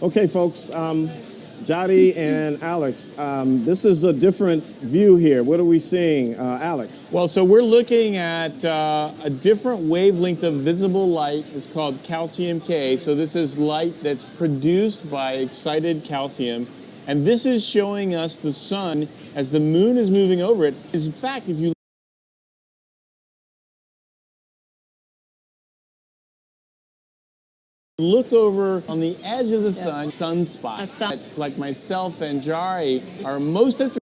Okay, folks, Jody and Alex, this is a different view here. What are we seeing, Alex? Well, so we're looking at a different wavelength of visible light. It's called calcium K. So this is light that's produced by excited calcium. And this is showing us the sun as the moon is moving over it. In fact, if you look over on the edge of the sun, sunspots, like myself and Jari, are most interested.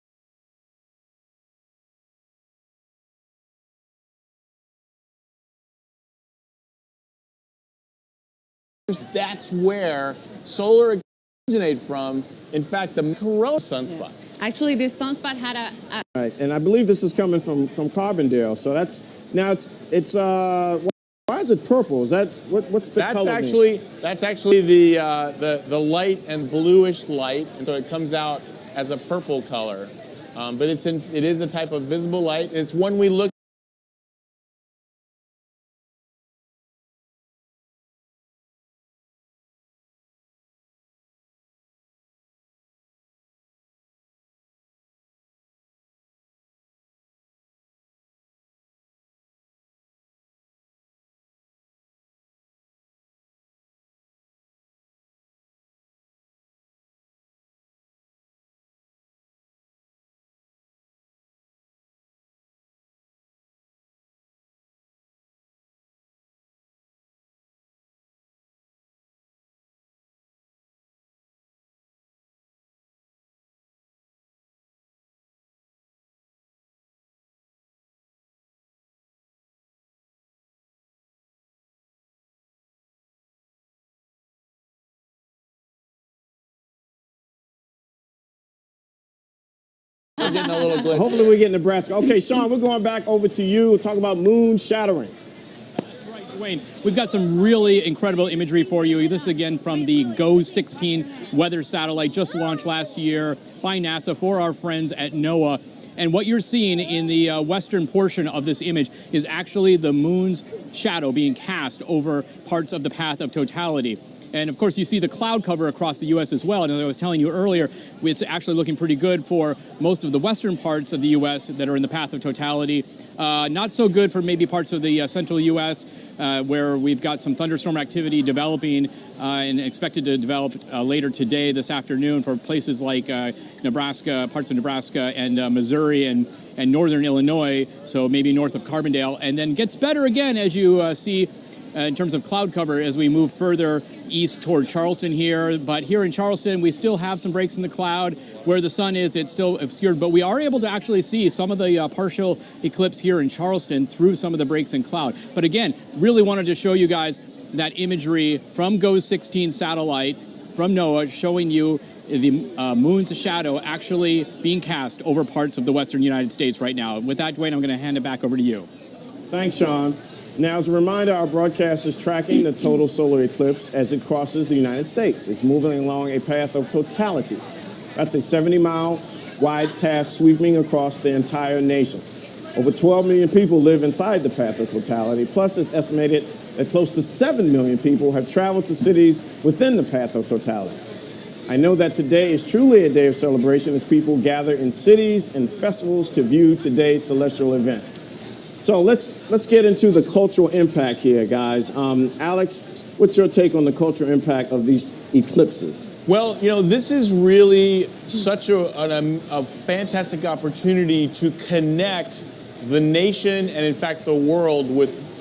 That's where solar originate from. In fact, the corona sunspots. Actually, this sunspot had a Right, and I believe this is coming from Carbondale. So that's now it's why is it purple? Is that what's the color? That's actually the light and bluish light, and so it comes out as a purple color. But it is a type of visible light. It's one we look. Getting a little glitch. Hopefully we get Nebraska. Okay, Sean, we're going back over to you. We'll talk about moon shattering. That's right, Dwayne. We've got some really incredible imagery for you. This is again from the GOES-16 weather satellite, just launched last year by NASA for our friends at NOAA. And what you're seeing in the western portion of this image is actually the moon's shadow being cast over parts of the path of totality. And of course, you see the cloud cover across the U.S. as well. And as I was telling you earlier, it's actually looking pretty good for most of the western parts of the U.S. that are in the path of totality. Not so good for maybe parts of the central U.S. Where we've got some thunderstorm activity developing and expected to develop later today, this afternoon, for places like Nebraska, parts of Nebraska and Missouri and northern Illinois, so maybe north of Carbondale. And then gets better again as you see in terms of cloud cover as we move further east toward Charleston here. But here in Charleston, we still have some breaks in the cloud. Where the sun is, it's still obscured. But we are able to actually see some of the partial eclipse here in Charleston through some of the breaks in cloud. But again, really wanted to show you guys that imagery from GOES-16 satellite from NOAA showing you the moon's shadow actually being cast over parts of the western United States right now. With that, Dwayne, I'm going to hand it back over to you. Thanks, Sean. Now, as a reminder, our broadcast is tracking the total solar eclipse as it crosses the United States. It's moving along a path of totality. That's a 70-mile wide path sweeping across the entire nation. Over 12 million people live inside the path of totality. Plus, it's estimated that close to 7 million people have traveled to cities within the path of totality. I know that today is truly a day of celebration as people gather in cities and festivals to view today's celestial event. So let's get into the cultural impact here, guys. Alex, what's your take on the cultural impact of these eclipses? Well, you know, this is really such a fantastic opportunity to connect the nation and, in fact, the world with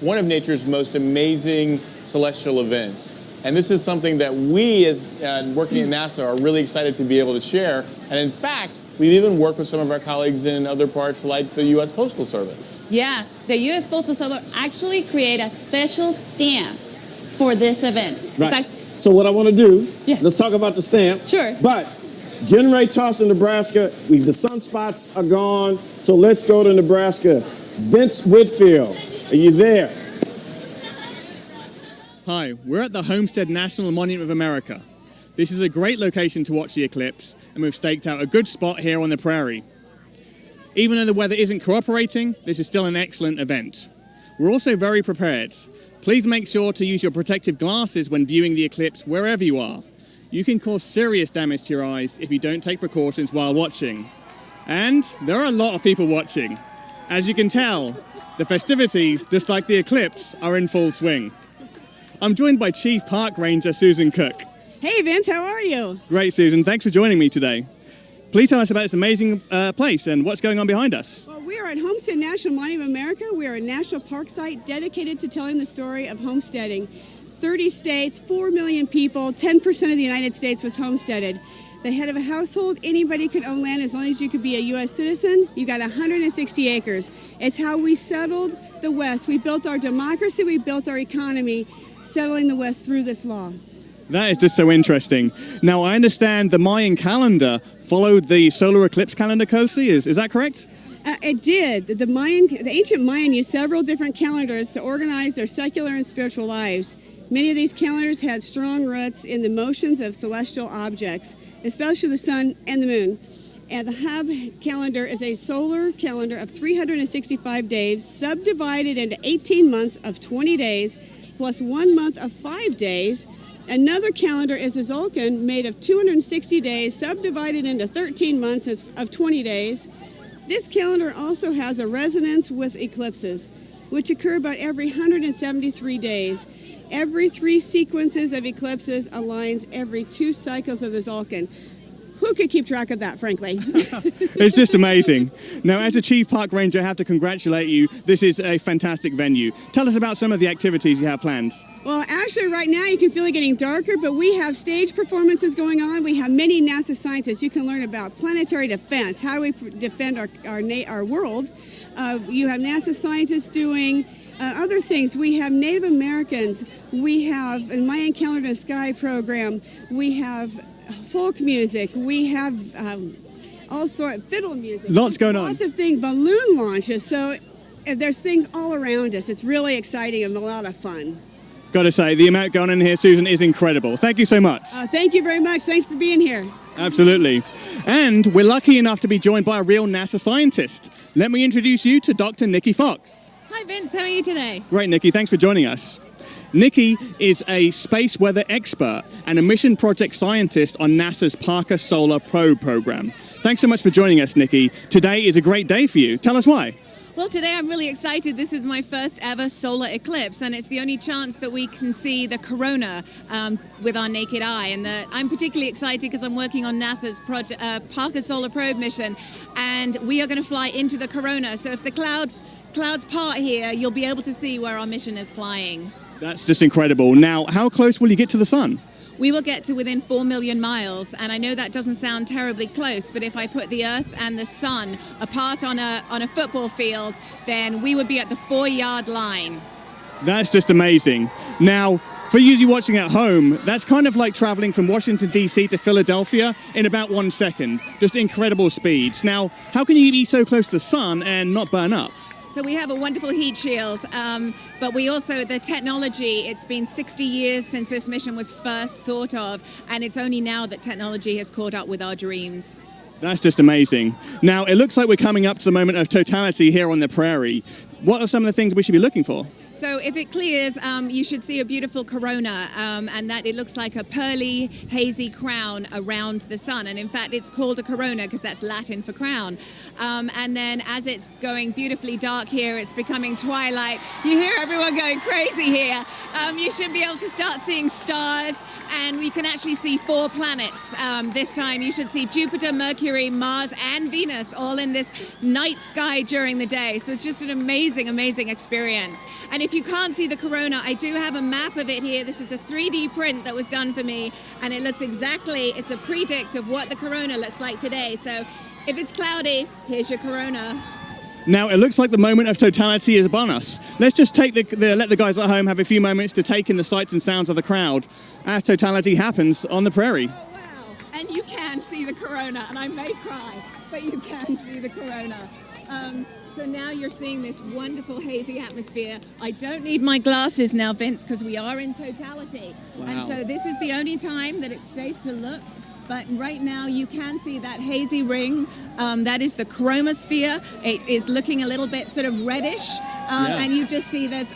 one of nature's most amazing celestial events. And this is something that we, as working at NASA, are really excited to be able to share. And in fact, we've even worked with some of our colleagues in other parts like the U.S. Postal Service. Yes, the U.S. Postal Service actually created a special stamp for this event. Right. So what I want to do, let's talk about the stamp. Sure. But Generate Charleston, Nebraska, the sunspots are gone, so let's go to Nebraska. Vince Whitfield, are you there? Hi, we're at the Homestead National Monument of America. This is a great location to watch the eclipse, and we've staked out a good spot here on the prairie. Even though the weather isn't cooperating, this is still an excellent event. We're also very prepared. Please make sure to use your protective glasses when viewing the eclipse wherever you are. You can cause serious damage to your eyes if you don't take precautions while watching. And there are a lot of people watching. As you can tell, the festivities, just like the eclipse, are in full swing. I'm joined by Chief Park Ranger Susan Cook. Hey Vince, how are you? Great, Susan. Thanks for joining me today. Please tell us about this amazing place and what's going on behind us. Well, we are at Homestead National Monument of America. We are a national park site dedicated to telling the story of homesteading. 30 states, 4 million people, 10% of the United States was homesteaded. The head of a household, anybody could own land as long as you could be a U.S. citizen. You got 160 acres. It's how we settled the West. We built our democracy, we built our economy, settling the West through this law. That is just so interesting. Now, I understand the Mayan calendar followed the solar eclipse calendar closely. Is that correct? It did. The ancient Mayan used several different calendars to organize their secular and spiritual lives. Many of these calendars had strong roots in the motions of celestial objects, especially the sun and the moon. And the Hub calendar is a solar calendar of 365 days, subdivided into 18 months of 20 days, plus 1 month of 5 days. Another calendar is a Tzolk'in made of 260 days, subdivided into 13 months of 20 days. This calendar also has a resonance with eclipses, which occur about every 173 days. Every 3 sequences of eclipses aligns every 2 cycles of the Tzolk'in. Who could keep track of that, frankly? It's just amazing. Now, as a Chief Park Ranger, I have to congratulate you. This is a fantastic venue. Tell us about some of the activities you have planned. Well, actually, right now you can feel it getting darker, but we have stage performances going on. We have many NASA scientists. You can learn about planetary defense. How do we defend our world? You have NASA scientists doing other things. We have Native Americans. We have a Mayan Calendar in the Sky program. We have folk music. We have all sorts of fiddle music. Lots going on. Lots of things, balloon launches. So there's things all around us. It's really exciting and a lot of fun. Got to say, the amount going on here, Susan, is incredible. Thank you so much. Thank you very much. Thanks for being here. Absolutely. And we're lucky enough to be joined by a real NASA scientist. Let me introduce you to Dr. Nikki Fox. Hi Vince, how are you today? Great, Nikki. Thanks for joining us. Nikki is a space weather expert and a mission project scientist on NASA's Parker Solar Probe program. Thanks so much for joining us, Nikki. Today is a great day for you. Tell us why. Well, today I'm really excited. This is my first ever solar eclipse, and it's the only chance that we can see the corona with our naked eye. And I'm particularly excited because I'm working on NASA's Parker Solar Probe mission, and we are going to fly into the corona. So if the clouds part here, you'll be able to see where our mission is flying. That's just incredible. Now, how close will you get to the sun? We will get to within 4 million miles, and I know that doesn't sound terribly close, but if I put the Earth and the sun apart on a football field, then we would be at the 4-yard line. That's just amazing. Now, for you watching at home, that's kind of like traveling from Washington, D.C. to Philadelphia in about 1 second. Just incredible speeds. Now, how can you be so close to the sun and not burn up? So we have a wonderful heat shield, but we also, the technology, it's been 60 years since this mission was first thought of, and it's only now that technology has caught up with our dreams. That's just amazing. Now, it looks like we're coming up to the moment of totality here on the prairie. What are some of the things we should be looking for? So if it clears, you should see a beautiful corona, and that it looks like a pearly, hazy crown around the sun. And in fact, it's called a corona because that's Latin for crown. And then as it's going beautifully dark here, it's becoming twilight. You hear everyone going crazy here. You should be able to start seeing stars, and we can actually see 4 planets. This time you should see Jupiter, Mercury, Mars, and Venus all in this night sky during the day. So it's just an amazing, amazing experience. And if you can't see the corona, I do have a map of it here. This is a 3D print that was done for me, and it looks exactly, it's a predict of what the corona looks like today. So if it's cloudy, here's your corona. Now, it looks like the moment of totality is upon us. Let's just let the guys at home have a few moments to take in the sights and sounds of the crowd as totality happens on the prairie. Oh, wow. And you can see the corona, and I may cry, but you can see the corona. So now you're seeing this wonderful hazy atmosphere. I don't need my glasses now, Vince, because we are in totality. Wow. And so this is the only time that it's safe to look. But right now you can see that hazy ring. That is the chromosphere. It is looking a little bit sort of reddish. And you just see there's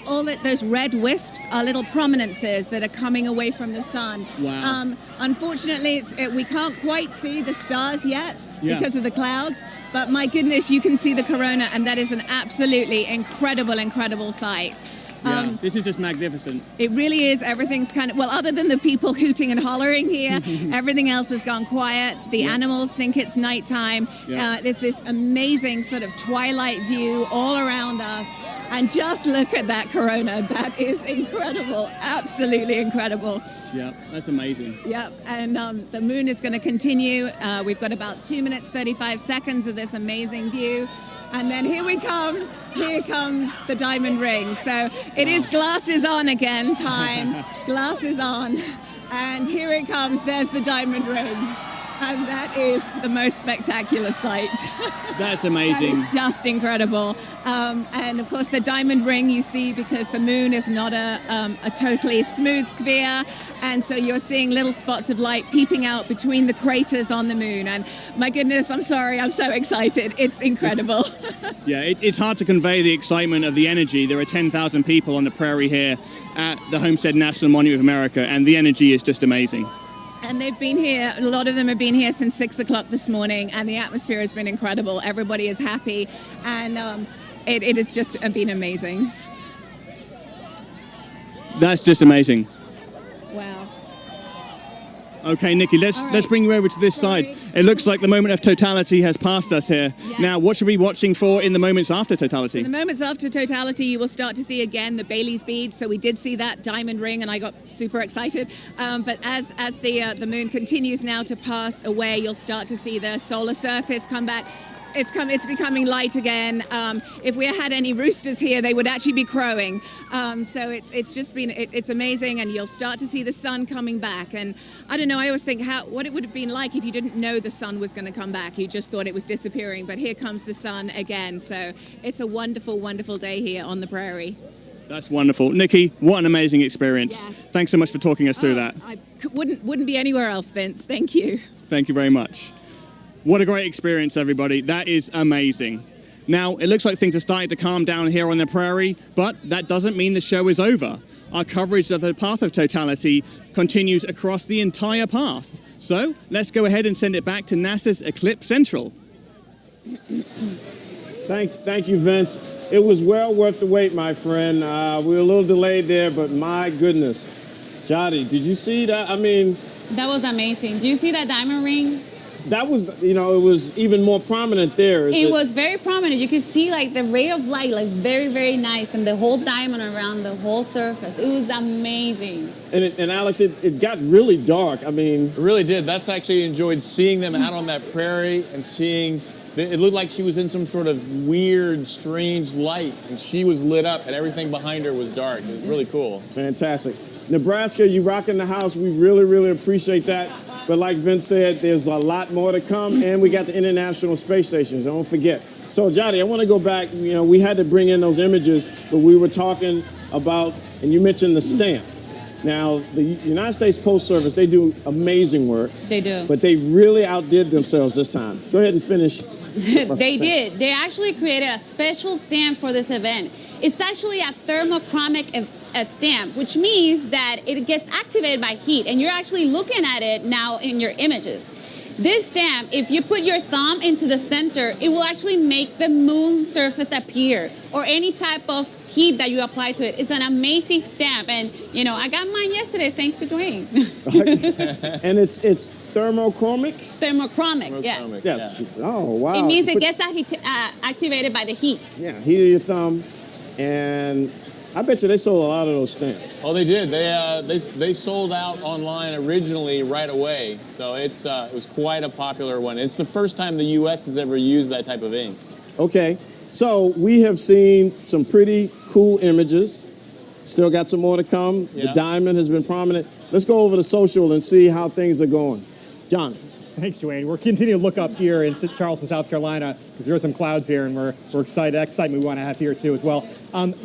those red wisps are little prominences that are coming away from the sun. Wow. Unfortunately, we can't quite see the stars yet because of the clouds, but my goodness, you can see the corona, and that is an absolutely incredible sight. Yeah, this is just magnificent. It really is. Everything's kind of, well, other than the people hooting and hollering here, everything else has gone quiet. The animals think it's nighttime. There's this amazing sort of twilight view all around us. And just look at that corona. That is incredible. Absolutely incredible. Yeah, that's amazing. Yep, and the moon is going to continue. We've got about 2 minutes, 35 seconds of this amazing view. And then here we come. Here comes the diamond ring. So it is glasses on again time. Glasses on. And here it comes. There's the diamond ring. And that is the most spectacular sight. That's amazing. That is just incredible. And of course, the diamond ring you see because the moon is not a totally smooth sphere. And so you're seeing little spots of light peeping out between the craters on the moon. And my goodness, I'm sorry, I'm so excited. It's incredible. Yeah, it's hard to convey the excitement of the energy. There are 10,000 people on the prairie here at the Homestead National Monument of America, and the energy is just amazing. And they've been here, a lot of them have been here since 6 o'clock this morning, and the atmosphere has been incredible. Everybody is happy, and it has just been amazing. That's just amazing. Wow. Okay, Nikki, let's bring you over to this side. It looks like the moment of totality has passed us here. Yes. Now, what should we be watching for in the moments after totality? In the moments after totality, you will start to see again the Bailey's bead. So we did see that diamond ring, and I got super excited. But as the moon continues now to pass away, you'll start to see the solar surface come back. It's becoming light again. If we had any roosters here, they would actually be crowing. So it's just been it's amazing, and you'll start to see the sun coming back. And I don't know. I always think what it would have been like if you didn't know the sun was going to come back. You just thought it was disappearing, but here comes the sun again. So it's a wonderful day here on the prairie. That's wonderful, Nikki. What an amazing experience! Yes. Thanks so much for talking us through that. I wouldn't be anywhere else, Vince. Thank you. Thank you very much. What a great experience, everybody. That is amazing. Now, it looks like things are starting to calm down here on the prairie, but that doesn't mean the show is over. Our coverage of the path of totality continues across the entire path. So let's go ahead and send it back to NASA's Eclipse Central. Thank you, Vince. It was well worth the wait, my friend. We were a little delayed there, but my goodness. Jody, did you see that? I mean... That was amazing. Do you see that diamond ring? That was, it was even more prominent there. It was very prominent. You could see like the ray of light, like very nice, and the whole diamond around the whole surface. It was amazing. And Alex, it got really dark. I mean... It really did. That's actually enjoyed seeing them out on that prairie and seeing... It looked like she was in some sort of weird, strange light, and she was lit up, and everything behind her was dark. It was really cool. Fantastic. Nebraska, you rocking the house. We really appreciate that. But like Vince said, there's a lot more to come, and we got the International Space Station, don't forget. So, Jody, I want to go back. We had to bring in those images, but we were talking about, and you mentioned the stamp. Now, the United States Post Service, they do amazing work. They do. But they really outdid themselves this time. Go ahead and finish. They did. They actually created a special stamp for this event. It's actually a thermochromic stamp, which means that it gets activated by heat, and you're actually looking at it now in your images. This stamp, if you put your thumb into the center, it will actually make the moon surface appear, or any type of heat that you apply to it. It's an amazing stamp, and I got mine yesterday thanks to Dwayne. And it's thermochromic? Thermochromic, yes. Yes. Yeah. Oh, wow. It means it gets activated by the heat. Yeah, heat of your thumb, and I bet you they sold a lot of those stamps. Oh, they did. They sold out online originally right away. So it was quite a popular one. It's the first time the U.S. has ever used that type of ink. Okay, so we have seen some pretty cool images. Still got some more to come. Yeah. The diamond has been prominent. Let's go over to social and see how things are going. John. Thanks, Dwayne. We're continuing to look up here in Charleston, South Carolina, because there are some clouds here, and we're excited. Excitement we want to have here too as well.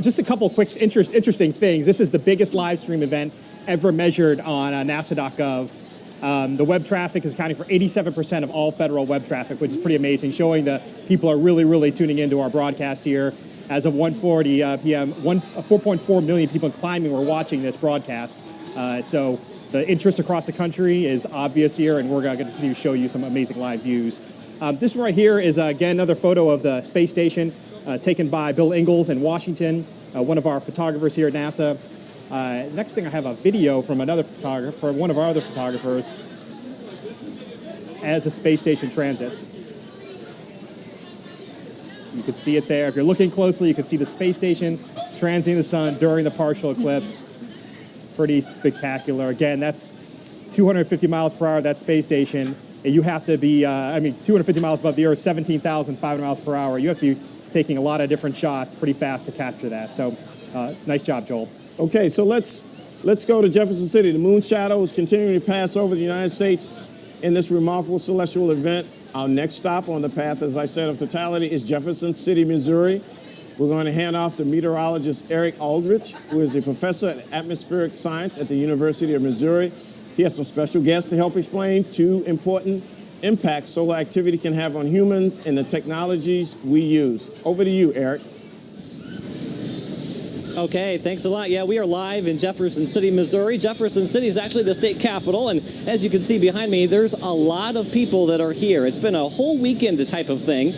Just a couple of quick interesting things. This is the biggest live stream event ever measured on NASA.gov. The web traffic is accounting for 87% of all federal web traffic, which is pretty amazing, showing that people are really tuning into our broadcast here. As of 1:40 p.m., 4.4 million people in climbing were watching this broadcast. So the interest across the country is obvious here, and we're going to continue to show you some amazing live views. This one right here is, again, another photo of the space station taken by Bill Ingalls in Washington, one of our photographers here at NASA. Next thing, I have a video from another photographer, one of our other photographers, as the space station transits. You can see it there. If you're looking closely, you can see the space station transiting the sun during the partial eclipse. Pretty spectacular. Again, that's 250 miles per hour, that space station. You have to be, 250 miles above the Earth, 17,500 miles per hour. You have to be taking a lot of different shots pretty fast to capture that. So nice job, Joel. Okay, so let's go to Jefferson City. The moon shadow is continuing to pass over the United States in this remarkable celestial event. Our next stop on the path, as I said, of totality is Jefferson City, Missouri. We're going to hand off to meteorologist Eric Aldrich, who is a professor in atmospheric science at the University of Missouri. He has some special guests to help explain two important impacts solar activity can have on humans and the technologies we use. Over to you, Eric. Okay, thanks a lot. Yeah, we are live in Jefferson City, Missouri. Jefferson City is actually the state capital, and as you can see behind me, there's a lot of people that are here. It's been a whole weekend type of thing,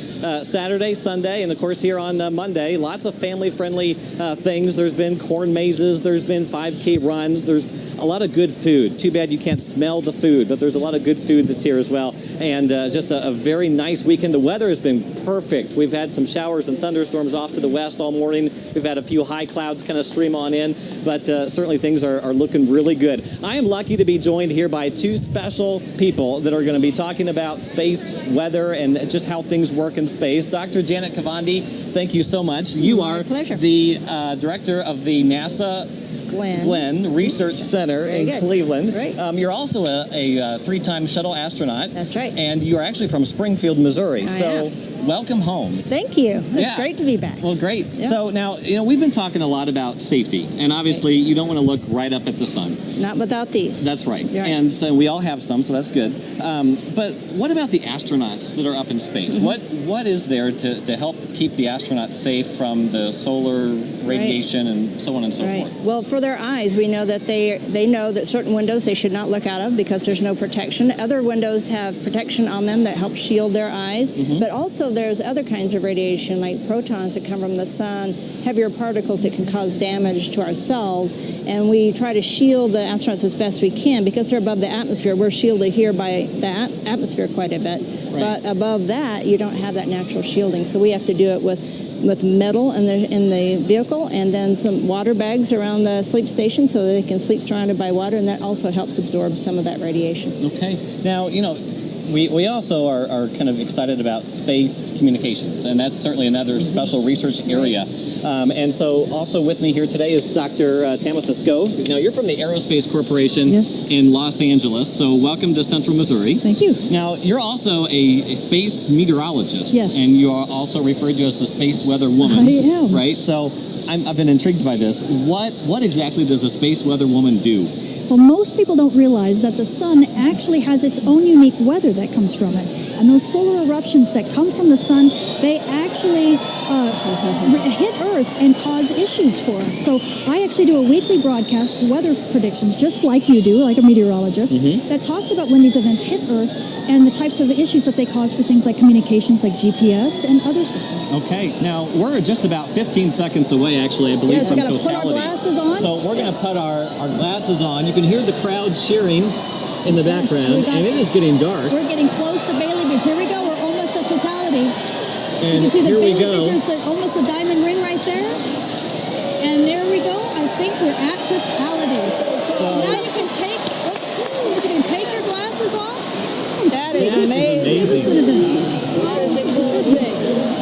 Saturday, Sunday, and of course here on Monday, lots of family-friendly things. There's been corn mazes, there's been 5K runs, there's a lot of good food. Too bad you can't smell the food, but there's a lot of good food that's here as well, and just a very nice weekend. The weather has been perfect. We've had some showers and thunderstorms off to the west all morning. We've had a few high clouds kind of stream on in, but certainly things are looking really good. I am lucky to be joined here by two special people that are going to be talking about space weather and just how things work in space. Dr. Janet Kavandi, thank you so much. You are the director of the NASA Glenn Research Center in Cleveland. Right. You're also a three-time shuttle astronaut. That's right. And you are actually from Springfield, Missouri. I so am. Welcome home. Thank you. It's great to be back. Well, great. Yeah. So now, we've been talking a lot about safety, and obviously you don't want to look right up at the sun. Not without these. That's right. Right. And so we all have some, so that's good. But what about the astronauts that are up in space? Mm-hmm. What is there to help keep the astronauts safe from the solar radiation and so on and so forth? Well, for their eyes, we know that they know that certain windows they should not look out of because there's no protection. Other windows have protection on them that help shield their eyes. Mm-hmm. But also there's other kinds of radiation like protons that come from the sun, heavier particles that can cause damage to our cells. And we try to shield the astronauts as best we can because they're above the atmosphere. We're shielded here by the atmosphere quite a bit. Right. But above that, you don't have that natural shielding. So we have to do it with metal in the vehicle and then some water bags around the sleep station so that they can sleep surrounded by water, and that also helps absorb some of that radiation. Okay. Now, we also are kind of excited about space communications, and that's certainly another special research area. And so also with me here today is Dr. Tamitha Skov. Now, you're from the Aerospace Corporation in Los Angeles, so welcome to Central Missouri. Thank you. Now, you're also a space meteorologist, Yes. and you are also referred to as the space weather woman. I am. Right? So I've been intrigued by this. What exactly does a space weather woman do? Well, most people don't realize that the sun actually has its own unique weather that comes from it. And those solar eruptions that come from the sun, they actually hit Earth and cause issues for us. So I actually do a weekly broadcast, weather predictions, just like you do, like a meteorologist, that talks about when these events hit Earth and the types of issues that they cause for things like communications, like GPS and other systems. Okay, now we're just about 15 seconds away, actually, I believe, Yes, from we gotta totality. put our glasses on. So we're going to put our glasses on. You can hear the crowd cheering in the background, and it is getting dark. We're getting close to Bailey Beads. Here we go. We're almost at totality. And you can see the here we Bailey go. Beads. There's almost the diamond ring right there. And there we go. I think we're at totality. So now you can take your glasses off. That is amazing. Listen to that.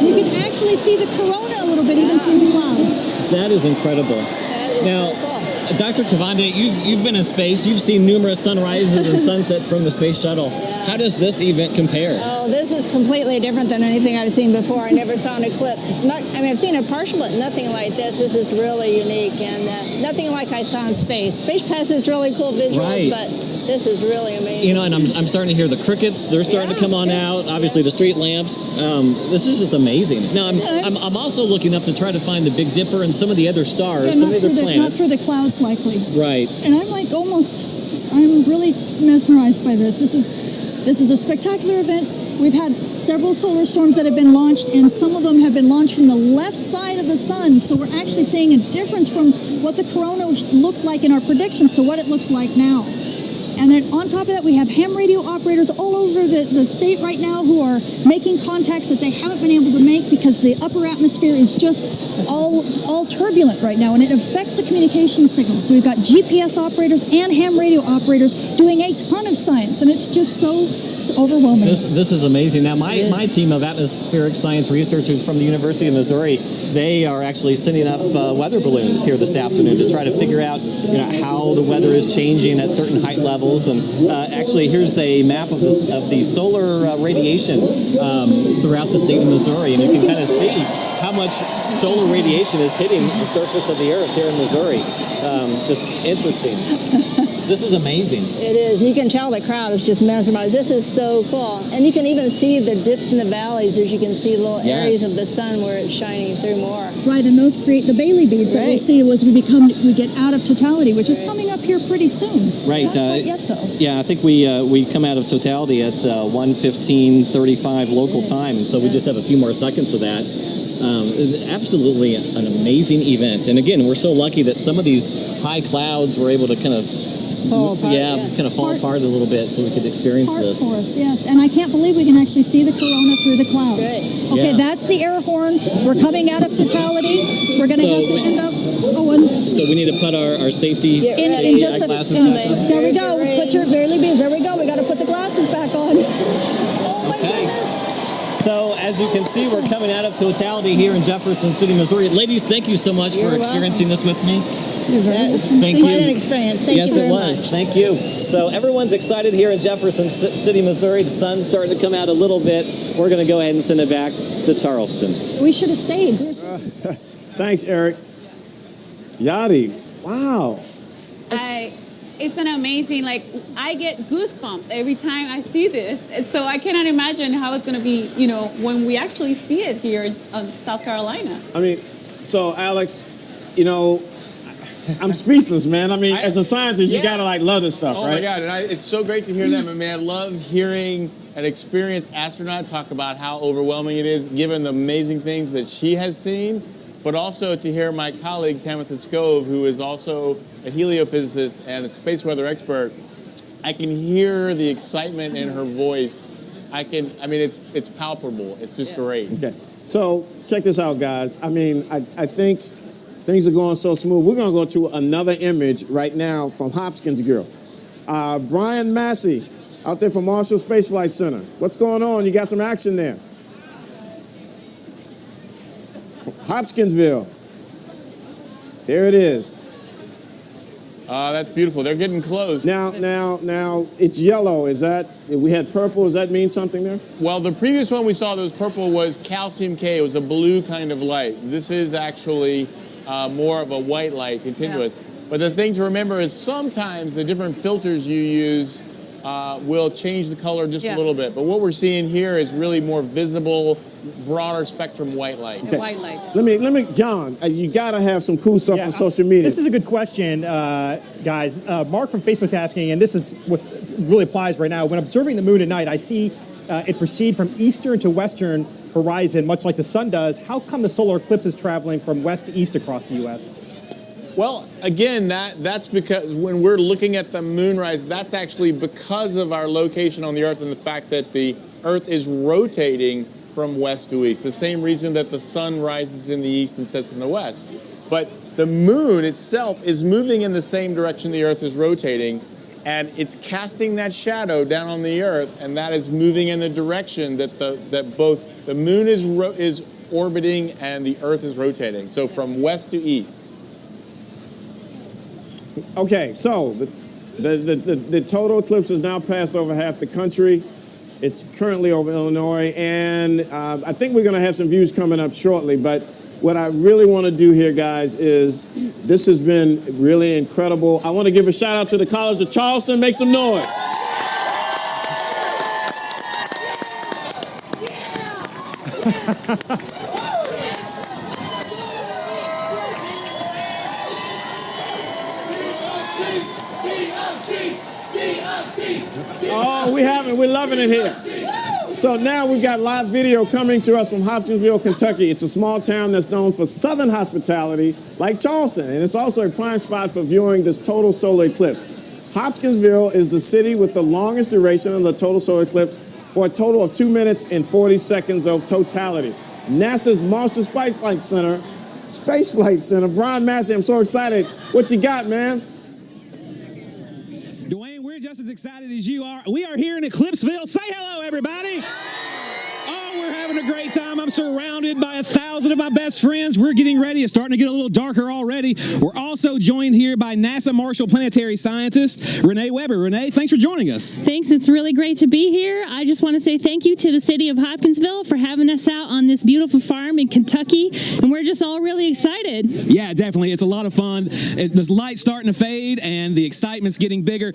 You can actually see the corona a little bit even through the clouds. That is incredible. Now, Dr. Cavande, you've been in space. You've seen numerous sunrises and sunsets from the space shuttle. How does this event compare? Oh, this is completely different than anything I've seen before. I never saw an eclipse. I've seen a partial, but nothing like this. This is really unique and nothing like I saw in space. Space has its really cool visuals, but this is really amazing. You know, and I'm starting to hear the crickets. They're starting to come on out. Obviously, the street lamps. This is just amazing. Now, I'm also looking up to try to find the Big Dipper and some of the other stars, some of the other planets. Not for the clouds, likely. Right. And I'm like I'm really mesmerized by this. This is a spectacular event. We've had several solar storms that have been launched, and some of them have been launched from the left side of the sun. So we're actually seeing a difference from what the corona looked like in our predictions to what it looks like now. And then on top of that, we have ham radio operators all over the state right now who are making contacts that they haven't been able to make because the upper atmosphere is just all turbulent right now, and it affects the communication signals. So we've got GPS operators and ham radio operators doing a ton of science, and it's just it's overwhelming. This is amazing. Now, my team of atmospheric science researchers from the University of Missouri, they are actually sending up weather balloons here this afternoon to try to figure out how the weather is changing at certain height levels. And actually, here's a map of the solar radiation throughout the state of Missouri, and you can kind of see how much solar radiation is hitting the surface of the earth here in Missouri. Just interesting. This is amazing. It is. You can tell the crowd is just mesmerized. This is so cool. And you can even see the dips in the valleys as you can see little areas of the sun where it's shining through more. Right, and those create the Bailey beads that we'll see as we get out of totality, which is coming up here pretty soon. Right. Not yet, though. Yeah, I think we come out of totality at 1:15:35 local time, and so we just have a few more seconds of that. Absolutely an amazing event. And again, we're so lucky that some of these high clouds were able to kind of fall apart a little bit so we could experience this. For us, yes. And I can't believe we can actually see the corona through the clouds. Great. Okay, that's the air horn. We're coming out of totality. We're going to have to end up. So we need to put our safety glasses back on. There we go. Put your Bailey beads. There we go. We got to put the glasses back on. Oh my goodness. So as you can see, we're coming out of totality here in Jefferson City, Missouri. Ladies, thank you so much for experiencing this with me. Thank you. Quite an experience. Thank you very much. Yes, it was. Thank you. So everyone's excited here in Jefferson City, Missouri. The sun's starting to come out a little bit. We're going to go ahead and send it back to Charleston. We should have stayed. Thanks, Eric. Yadi, wow. It's an amazing, I get goosebumps every time I see this. And so I cannot imagine how it's going to be, when we actually see it here in South Carolina. I mean, so Alex, I'm speechless, man. I mean, as a scientist, you got to love this stuff, right? Oh my God, and it's so great to hear that. I love hearing an experienced astronaut talk about how overwhelming it is, given the amazing things that she has seen, but also to hear my colleague, Tamitha Scove, who is also a heliophysicist and a space weather expert. I can hear the excitement in her voice. It's palpable. It's just great. Okay. So check this out, guys. I think things are going so smooth. We're going to go to another image right now from Hopkinsville. Brian Massey out there from Marshall Space Flight Center. What's going on? You got some action there. Hopkinsville. There it is. That's beautiful. They're getting close. Now, it's yellow. We had purple. Does that mean something there? Well, the previous one we saw that was purple was calcium K. It was a blue kind of light. This is actually more of a white light, continuous. Yeah. But the thing to remember is sometimes the different filters you use will change the color just a little bit. But what we're seeing here is really more visible, broader spectrum white light. Okay. White light. Let me, John, you got to have some cool stuff on social media. This is a good question, guys. Mark from Facebook's asking, and this is what really applies right now. When observing the moon at night, I see it proceed from eastern to western horizon, much like the sun does. How come the solar eclipse is traveling from west to east across the U.S.? Well, again, that's because when we're looking at the moonrise, that's actually because of our location on the Earth and the fact that the Earth is rotating from west to east, the same reason that the sun rises in the east and sets in the west. But the moon itself is moving in the same direction the Earth is rotating, and it's casting that shadow down on the Earth, and that is moving in the direction that both the moon is orbiting and the Earth is rotating. So from west to east. Okay, so the total eclipse has now passed over half the country. It's currently over Illinois, and I think we're going to have some views coming up shortly, but what I really want to do here, guys, is this has been really incredible. I want to give a shout out to the College of Charleston. Make some noise. Oh, we're loving it here. So now we've got live video coming to us from Hopkinsville, Kentucky. It's a small town that's known for southern hospitality like Charleston, and it's also a prime spot for viewing this total solar eclipse. Hopkinsville is the city with the longest duration of the total solar eclipse for a total of 2 minutes and 40 seconds of totality. NASA's Marshall Space Flight Center, Brian Massey, I'm so excited. What you got, man? Dwayne, we're just as excited as you are. We are here in Eclipseville. Say hello, everybody. Oh, we're having a great time. I'm surrounded by 1,000 of my best friends. We're getting ready. It's starting to get a little darker already. We're also joined here by NASA Marshall planetary scientist Renee Weber. Renee, thanks for joining us. Thanks. It's really great to be here. I just want to say thank you to the city of Hopkinsville for having us out on this beautiful farm in Kentucky, and we're just all really excited. Yeah, definitely. It's a lot of fun. The light's starting to fade, and the excitement's getting bigger.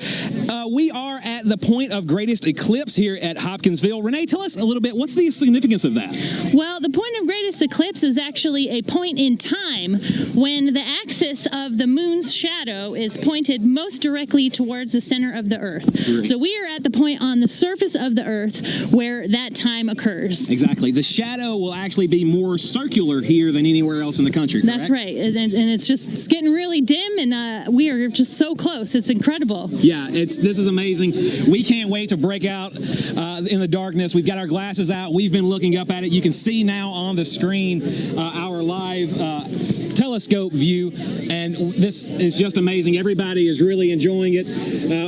We are at the point of greatest eclipse here at Hopkinsville. Renee, tell us a little bit, what's the significance of that? Well, the point of greatest eclipse is actually a point in time when the axis of the moon's shadow is pointed most directly towards the center of the Earth. Great. So we are at the point on the surface of the Earth where that time occurs. Exactly. The shadow will actually be more circular here than anywhere else in the country, correct? That's right. And it's getting really dim, and we are just so close. It's incredible. Yeah, this is amazing. We can't wait to break out in the darkness. We've got our glasses out. We've been looking up at it. You can see now on the screen our live telescope view, and this is just amazing. Everybody is really enjoying it.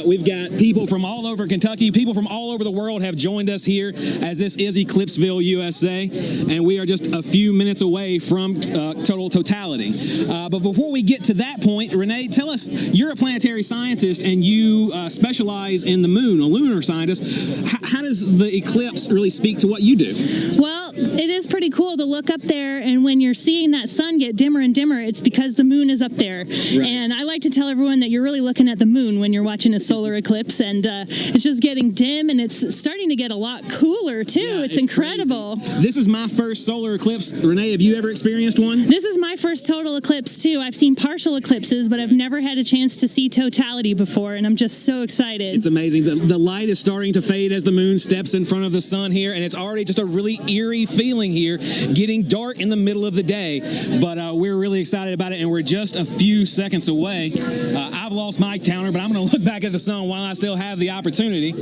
We've got people from all over Kentucky, people from all over the world have joined us here, as this is Eclipseville, USA, and we are just a few minutes away from totality. But before we get to that point, Renee, tell us, you're a planetary scientist and you specialize in the moon, a lunar scientist. How does the eclipse really speak to what you do? Well, it is pretty cool to look up there, and when you're seeing that sun get dimmer and dimmer, it's because the moon is up there. Right. And I like to tell everyone that you're really looking at the moon when you're watching a solar eclipse, and it's just getting dim, and it's starting to get a lot cooler too. Yeah, it's incredible. Crazy. This is my first solar eclipse. Renee, have you ever experienced one? This is my first total eclipse too. I've seen partial eclipses, but I've never had a chance to see totality before, and I'm just so excited. It's amazing. The light is starting to fade as the moon steps in front of the sun here, and it's already just a really eerie feeling here, getting dark in the middle of the day, but we're really excited about it, and we're just a few seconds away. I've lost my counter, but I'm going to look back at the sun while I still have the opportunity.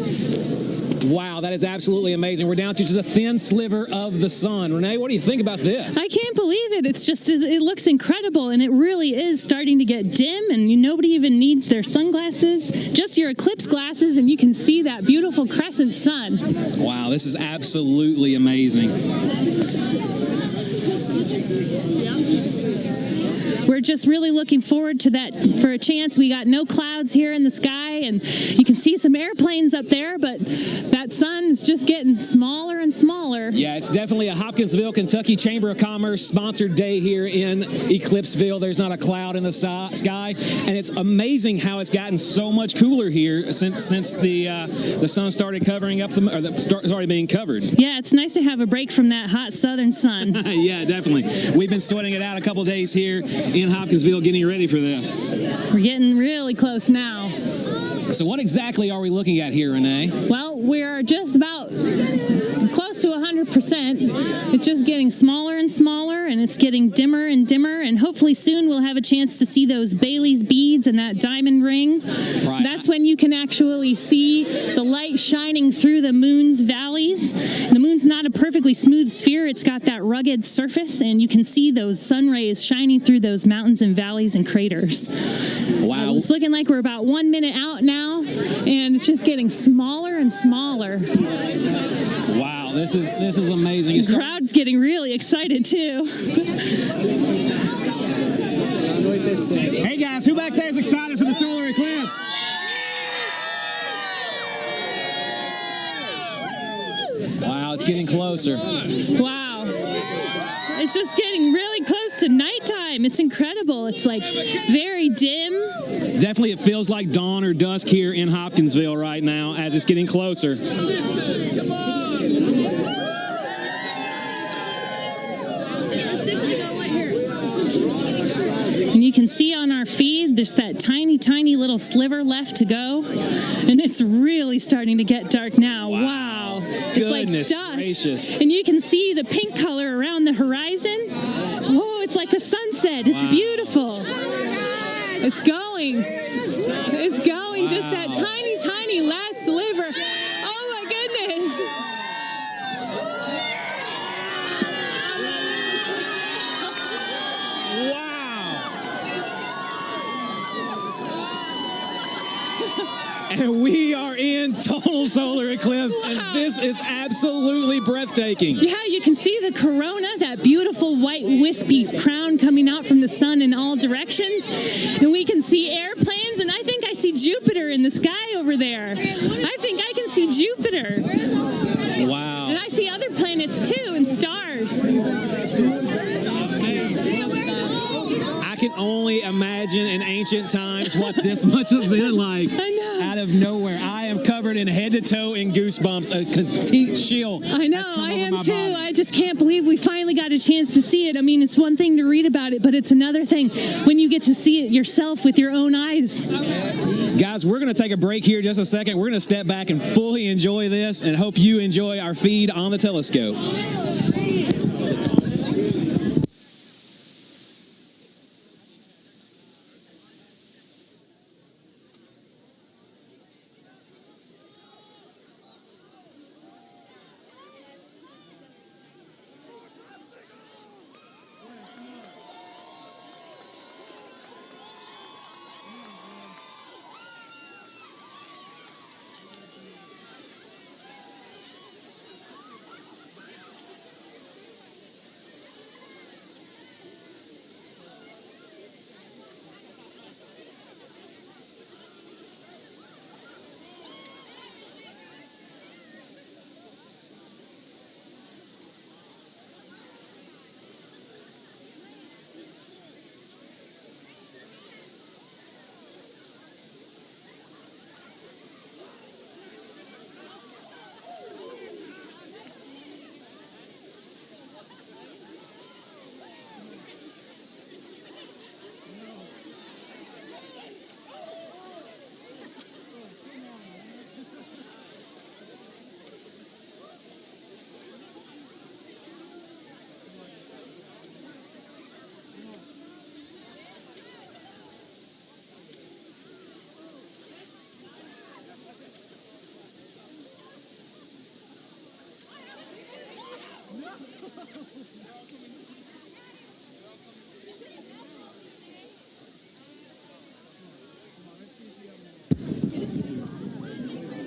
Wow, that is absolutely amazing. We're down to just a thin sliver of the sun. Renee, what do you think about this? I can't believe it. It looks incredible, and it really is starting to get dim, and nobody even needs their sunglasses, just your eclipse glasses, and you can see that beautiful crescent sun. Wow, this is absolutely amazing. We're just really looking forward to that for a chance. We got no clouds here in the sky, and you can see some airplanes up there, but that sun is just getting smaller and smaller. Yeah, it's definitely a Hopkinsville, Kentucky Chamber of Commerce sponsored day here in Eclipseville. There's not a cloud in the sky, and it's amazing how it's gotten so much cooler here since the sun started covering up started being covered. Yeah, it's nice to have a break from that hot southern sun. Yeah, definitely. We've been sweating it out a couple days here in Hopkinsville getting ready for this. We're getting really close now. So what exactly are we looking at here, Renee? Well, we're just about close to 100%. It's just getting smaller and smaller, and it's getting dimmer and dimmer, and hopefully soon we'll have a chance to see those Bailey's beads and that diamond ring. Right. That's when you can actually see the light shining through the moon's valleys. The moon's not a perfectly smooth sphere. It's got that rugged surface, and you can see those sun rays shining through those mountains and valleys and craters. Wow. It's looking like we're about 1 minute out now, and it's just getting smaller and smaller. Wow, this is amazing. The crowd's getting really excited too. Hey guys, who back there is excited for the solar eclipse? Wow, it's getting closer. Wow. It's just getting really close to nighttime. It's incredible. It's like very dim. Definitely it feels like dawn or dusk here in Hopkinsville right now as it's getting closer. And you can see on our feed, there's that tiny, tiny little sliver left to go. And it's really starting to get dark now. Wow. It's Goodness like dust. gracious. And you can see the pink color around the horizon. Oh, it's like a sunset. It's beautiful. It's going. It's going. Just that tiny, tiny last sliver. Oh my goodness. And we are in total solar eclipse, and this is absolutely breathtaking. Yeah, you can see the corona, that beautiful white wispy crown coming out from the sun in all directions. And we can see airplanes, and I think I see Jupiter in the sky over there. I think I can see Jupiter. Wow. And I see other planets too, and stars. I can only imagine in ancient times what this must have been like. I know. Out of nowhere. I am covered in head to toe in goosebumps. A complete chill. I know, I am too. I just can't believe we finally got a chance to see it. I mean, it's one thing to read about it, but it's another thing when you get to see it yourself with your own eyes. Guys, we're going to take a break here just a second. We're going to step back and fully enjoy this and hope you enjoy our feed on the telescope.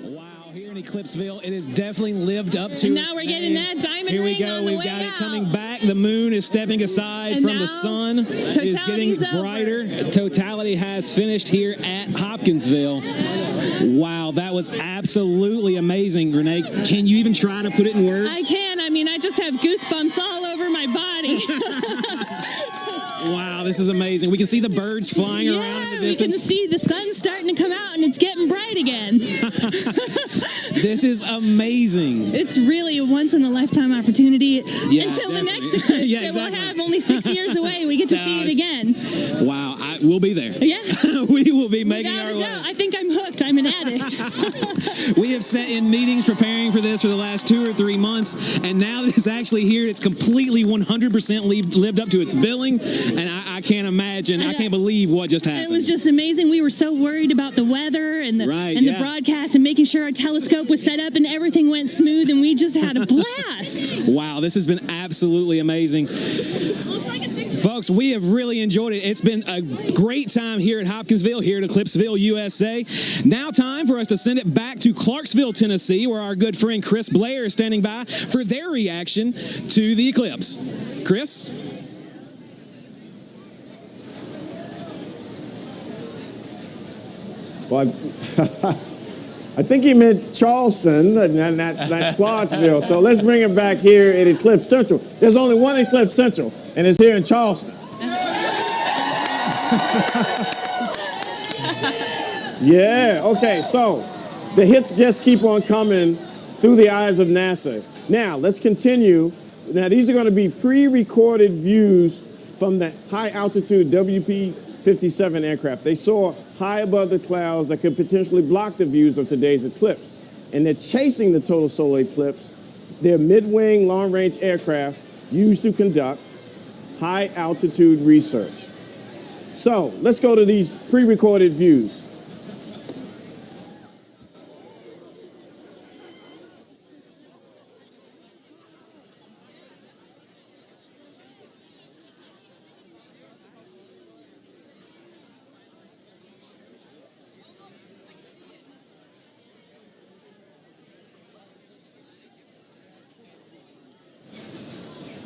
Wow, here in Eclipseville, it has definitely lived up to And its now we're name. getting that diamond Here we ring go. on the We've way got it out. coming back. The moon is stepping aside And from now the sun. It is getting totality's over. brighter. Totality has finished here at Hopkinsville. Wow, that was absolutely amazing, Renee. Can you even try to put it in words? I can. I mean, I just have goosebumps all over my body. Wow, this is amazing. We can see the birds flying around in the We can distance. see the sun starting to come out, and it's getting bright again. This is amazing. It's really a once-in-a-lifetime opportunity. Yeah, Until the definitely. next eclipse Yeah, that we'll exactly. have only 6 years away. We get to see it again. Wow, we'll be there. Yeah. We will be making Without our a way. doubt. I think I'm hooked. I'm an addict. We have sat in meetings preparing for this for the last 2 or 3 months, and now that it's actually here, it's completely 100% lived up to its billing, and I can't imagine, I can't believe what just happened. It was just amazing. We were so worried about the weather and the the broadcast and making sure our telescope was set up and everything went smooth, and we just had a blast. Wow, this has been absolutely amazing. Folks, we have really enjoyed it. It's been a great time here at Hopkinsville, here at Eclipseville, USA. Now time for us to send it back to Clarksville, Tennessee, where our good friend Chris Blair is standing by for their reaction to the eclipse. Chris? Well, I think he meant Charleston, not Clarksville. So let's bring it back here at Eclipse Central. There's only one Eclipse Central, and it's here in Charleston. Yeah, okay, so the hits just keep on coming through the eyes of NASA. Now, let's continue. Now, these are going to be pre-recorded views from the high-altitude WP-57 aircraft. They soar high above the clouds that could potentially block the views of today's eclipse. And they're chasing the total solar eclipse. They're mid-wing, long-range aircraft used to conduct high-altitude research. So, let's go to these pre-recorded views.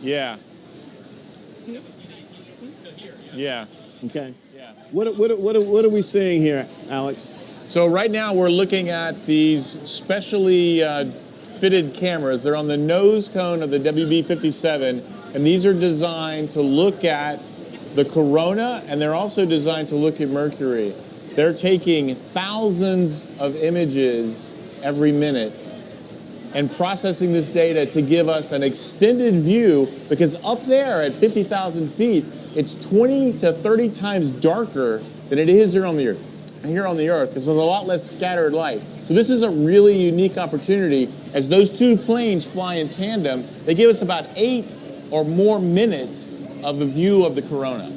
Yeah. Yeah. Okay. Yeah. What are we seeing here, Alex? So right now we're looking at these specially fitted cameras. They're on the nose cone of the WB-57, and these are designed to look at the corona, and they're also designed to look at Mercury. They're taking thousands of images every minute and processing this data to give us an extended view, because up there at 50,000 feet, it's 20 to 30 times darker than it is here on the Earth. Because there's a lot less scattered light. So this is a really unique opportunity. As those two planes fly in tandem, they give us about 8 or more minutes of a view of the corona.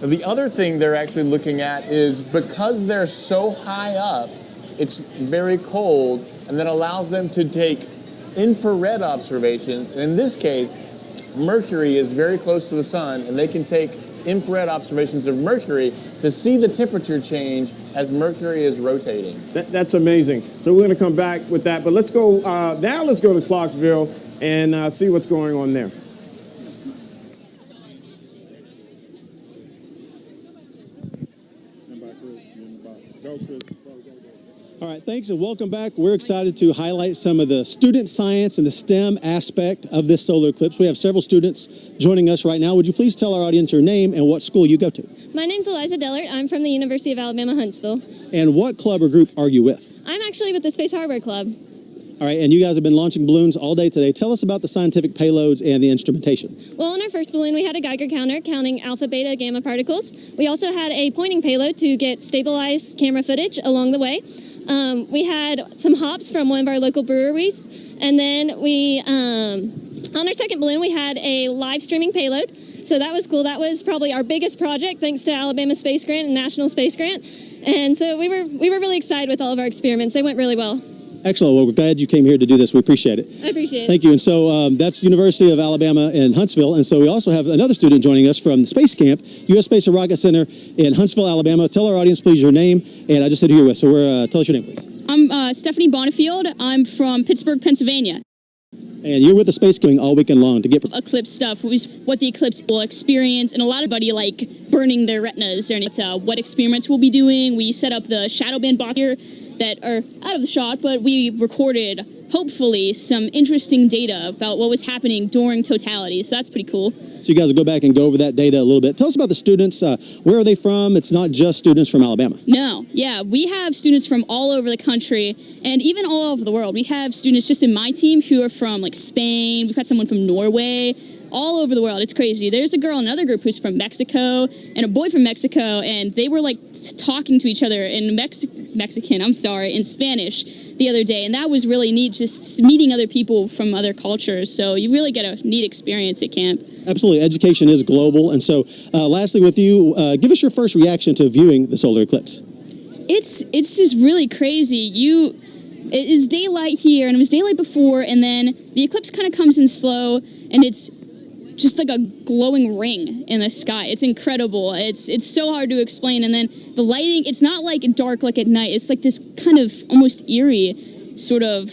Now, the other thing they're actually looking at is, because they're so high up, it's very cold, and that allows them to take infrared observations. And in this case, Mercury is very close to the sun, and they can take infrared observations of Mercury to see the temperature change as Mercury is rotating. That's amazing. So we're going to come back with that. But let's go, now let's go to Clarksville and see what's going on there. All right, thanks and welcome back. We're excited to highlight some of the student science and the STEM aspect of this solar eclipse. We have several students joining us right now. Would you please tell our audience your name and what school you go to? My name's Eliza Dellert. I'm from the University of Alabama, Huntsville. And what club or group are you with? I'm actually with the Space Hardware Club. All right, and you guys have been launching balloons all day today. Tell us about the scientific payloads and the instrumentation. Well, on our first balloon, we had a Geiger counter counting alpha, beta, gamma particles. We also had a pointing payload to get stabilized camera footage along the way. We had some hops from one of our local breweries. And then we, on our second balloon, we had a live streaming payload. So that was cool. That was probably our biggest project, thanks to Alabama Space Grant and National Space Grant. And so we were really excited with all of our experiments. They went really well. Excellent. Well, we're glad you came here to do this. We appreciate it. I appreciate it. Thank you. And so that's University of Alabama in Huntsville. And so we also have another student joining us from the Space Camp, U.S. Space and Rocket Center in Huntsville, Alabama. Tell our audience, please, your name. And I just said who you're with. So tell us your name, please. I'm Stephanie Bonifield. I'm from Pittsburgh, Pennsylvania. And you're with the Space Camp all weekend long to get Eclipse stuff, what the Eclipse will experience, and a lot of everybody like burning their retinas. And what experiments we'll be doing. We set up the shadow band box here that are out of the shot, but we recorded, hopefully, some interesting data about what was happening during totality. So that's pretty cool. So you guys will go back and go over that data a little bit. Tell us about the students. Where are they from? It's not just students from Alabama. No, yeah, we have students from all over the country and even all over the world. We have students just in my team who are from like Spain. We've got someone from Norway. All over the world. It's crazy. There's a girl in another group who's from Mexico and a boy from Mexico, and they were like talking to each other in in Spanish the other day, and that was really neat, just meeting other people from other cultures. So you really get a neat experience at camp. Absolutely. Education is global. And so lastly with you, give us your first reaction to viewing the solar eclipse. It's just really crazy. It is daylight here, and it was daylight before, and then the eclipse kind of comes in slow, and it's just like a glowing ring in the sky. It's incredible. It's so hard to explain. And then the lighting, it's not like dark like at night. It's like this kind of almost eerie sort of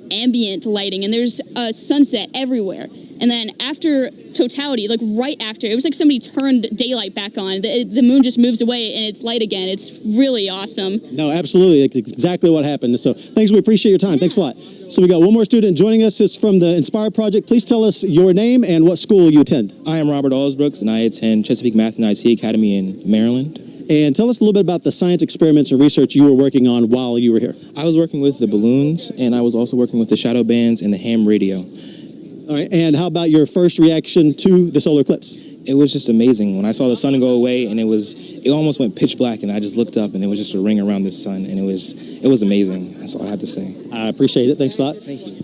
ambient lighting. And there's a sunset everywhere. And then after totality, like right after. It was like somebody turned daylight back on. The moon just moves away and it's light again. It's really awesome. No, absolutely. It's exactly what happened. So thanks. We appreciate your time. Thanks a lot. So we got one more student joining us. It's from the Inspire Project. Please tell us your name and what school you attend. I am Robert Allsbrooks, and I attend Chesapeake Math and IT Academy in Maryland. And tell us a little bit about the science experiments and research you were working on while you were here. I was working with the balloons, and I was also working with the shadow bands and the ham radio. All right. And how about your first reaction to the solar eclipse? It was just amazing. When I saw the sun go away, and it almost went pitch black, and I just looked up, and it was just a ring around the sun, and it was amazing. That's all I have to say. I appreciate it. Thanks a lot. Thank you.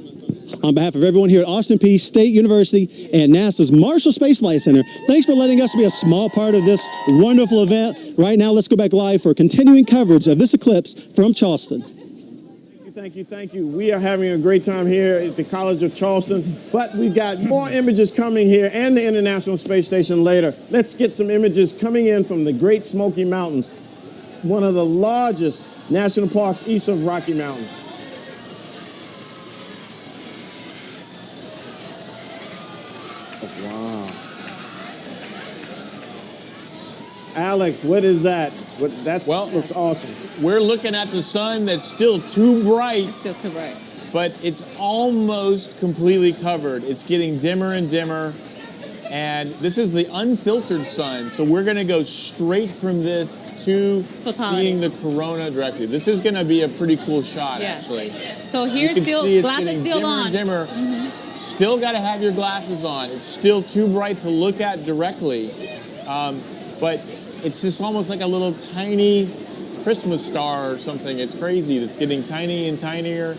On behalf of everyone here at Austin Peay State University and NASA's Marshall Space Flight Center, thanks for letting us be a small part of this wonderful event. Right now, let's go back live for continuing coverage of this eclipse from Charleston. Thank you. We are having a great time here at the College of Charleston, but we've got more images coming here and the International Space Station later. Let's get some images coming in from the Great Smoky Mountains, one of the largest national parks east of Rocky Mountain. Wow. Alex, what is that? Looks awesome. We're looking at the sun that's still too bright. It's still too bright. But it's almost completely covered. It's getting dimmer and dimmer. And this is the unfiltered sun. So we're going to go straight from this to seeing the corona directly. This is going to be a pretty cool shot, actually. So here's still, glasses still on. Dimmer. Still got to have your glasses on. It's still too bright to look at directly. But it's just almost like a little tiny Christmas star or something. It's crazy. It's getting tiny and tinier.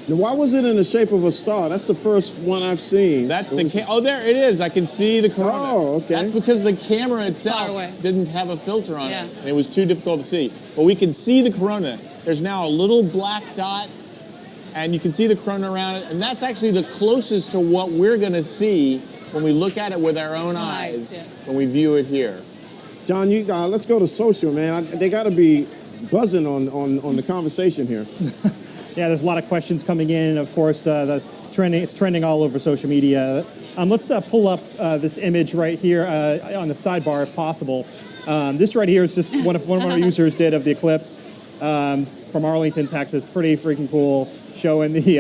Now, why was it in the shape of a star? That's the first one I've seen. That's oh, there it is. I can see the corona. Oh, okay. That's because the camera itself didn't have a filter on it, and it was too difficult to see. But we can see the corona. There's now a little black dot, and you can see the corona around it, and that's actually the closest to what we're going to see when we look at it with our own eyes when we view it here. John, let's go to social, man. They got to be buzzing on the conversation here. Yeah, there's a lot of questions coming in. Of course, it's trending all over social media. Let's pull up this image right here on the sidebar, if possible. This right here is just one of our users did of the eclipse from Arlington, Texas. Pretty freaking cool. Showing the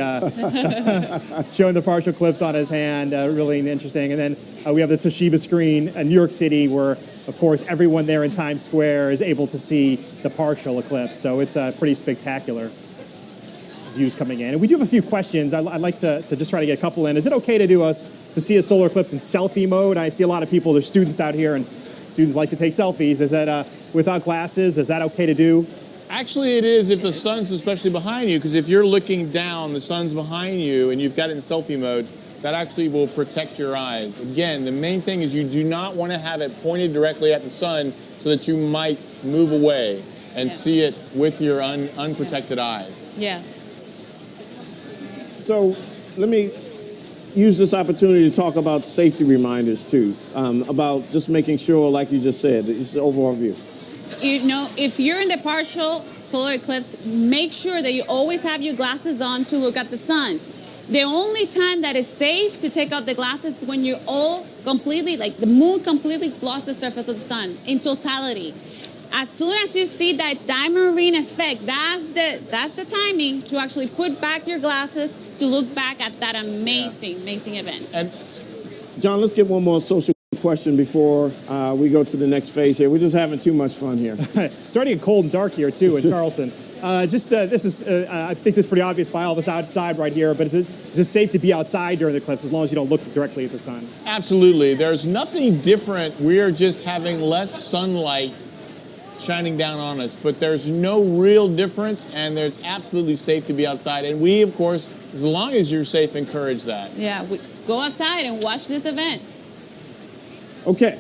partial eclipse on his hand. Really interesting. And then we have the Toshiba screen in New York City, where, of course, everyone there in Times Square is able to see the partial eclipse. So it's pretty spectacular. Views coming in. And we do have a few questions. I'd like to just try to get a couple in. Is it okay to see a solar eclipse in selfie mode? I see a lot of people, there's students out here, and students like to take selfies. Is that without glasses? Is that okay to do? Actually, it is if the sun's especially behind you, because if you're looking down, the sun's behind you, and you've got it in selfie mode, that actually will protect your eyes. Again, the main thing is you do not want to have it pointed directly at the sun so that you might move away and see it with your unprotected eyes. Yes. So let me use this opportunity to talk about safety reminders too, about just making sure, like you just said, it's the overall view. You know, if you're in the partial solar eclipse, make sure that you always have your glasses on to look at the sun. The only time that is safe to take out the glasses is when you're all completely, like the moon completely blocks the surface of the sun in totality. As soon as you see that diamond ring effect, that's the timing to actually put back your glasses to look back at that amazing event. And John, let's get one more social question before we go to the next phase here. We're just having too much fun here. Starting to get cold and dark here too in Charleston. This is I think this is pretty obvious by all of us outside right here, but is it safe to be outside during the eclipse as long as you don't look directly at the sun? Absolutely. There's nothing different. We're just having less sunlight shining down on us, but there's no real difference, and it's absolutely safe to be outside. And we, of course, as long as you're safe, encourage that. Yeah, go outside and watch this event. Okay.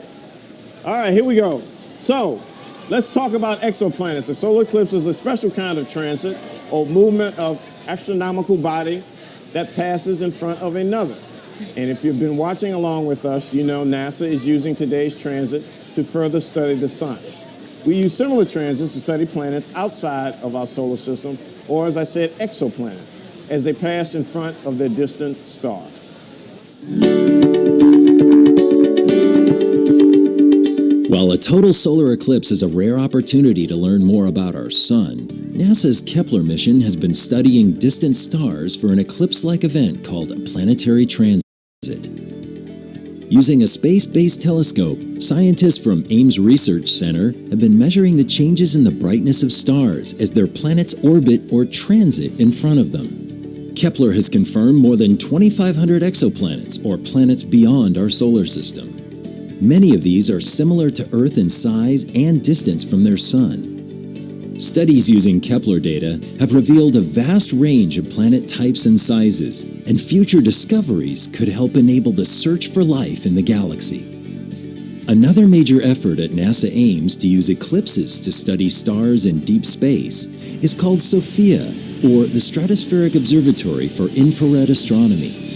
All right, here we go. So let's talk about exoplanets. A solar eclipse is a special kind of transit or movement of astronomical body that passes in front of another. And if you've been watching along with us, you know NASA is using today's transit to further study the sun. We use similar transits to study planets outside of our solar system, or as I said, exoplanets, as they pass in front of their distant star. While a total solar eclipse is a rare opportunity to learn more about our sun, NASA's Kepler mission has been studying distant stars for an eclipse-like event called a planetary transit. Using a space-based telescope, scientists from Ames Research Center have been measuring the changes in the brightness of stars as their planets orbit or transit in front of them. Kepler has confirmed more than 2,500 exoplanets, or planets beyond our solar system. Many of these are similar to Earth in size and distance from their sun. Studies using Kepler data have revealed a vast range of planet types and sizes, and future discoveries could help enable the search for life in the galaxy. Another major effort at NASA Ames to use eclipses to study stars in deep space is called SOFIA, or the Stratospheric Observatory for Infrared Astronomy.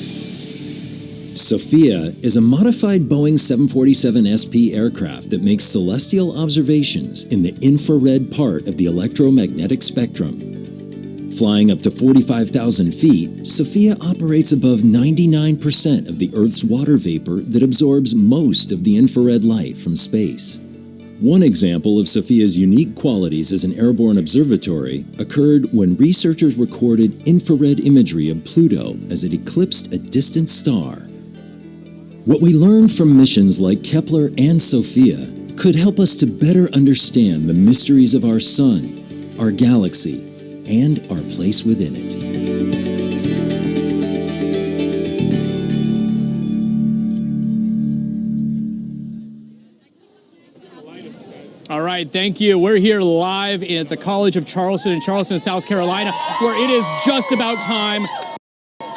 SOFIA is a modified Boeing 747 SP aircraft that makes celestial observations in the infrared part of the electromagnetic spectrum. Flying up to 45,000 feet, SOFIA operates above 99% of the Earth's water vapor that absorbs most of the infrared light from space. One example of SOFIA's unique qualities as an airborne observatory occurred when researchers recorded infrared imagery of Pluto as it eclipsed a distant star. What we learn from missions like Kepler and SOFIA could help us to better understand the mysteries of our sun, our galaxy, and our place within it. All right, thank you. We're here live at the College of Charleston in Charleston, South Carolina, where it is just about time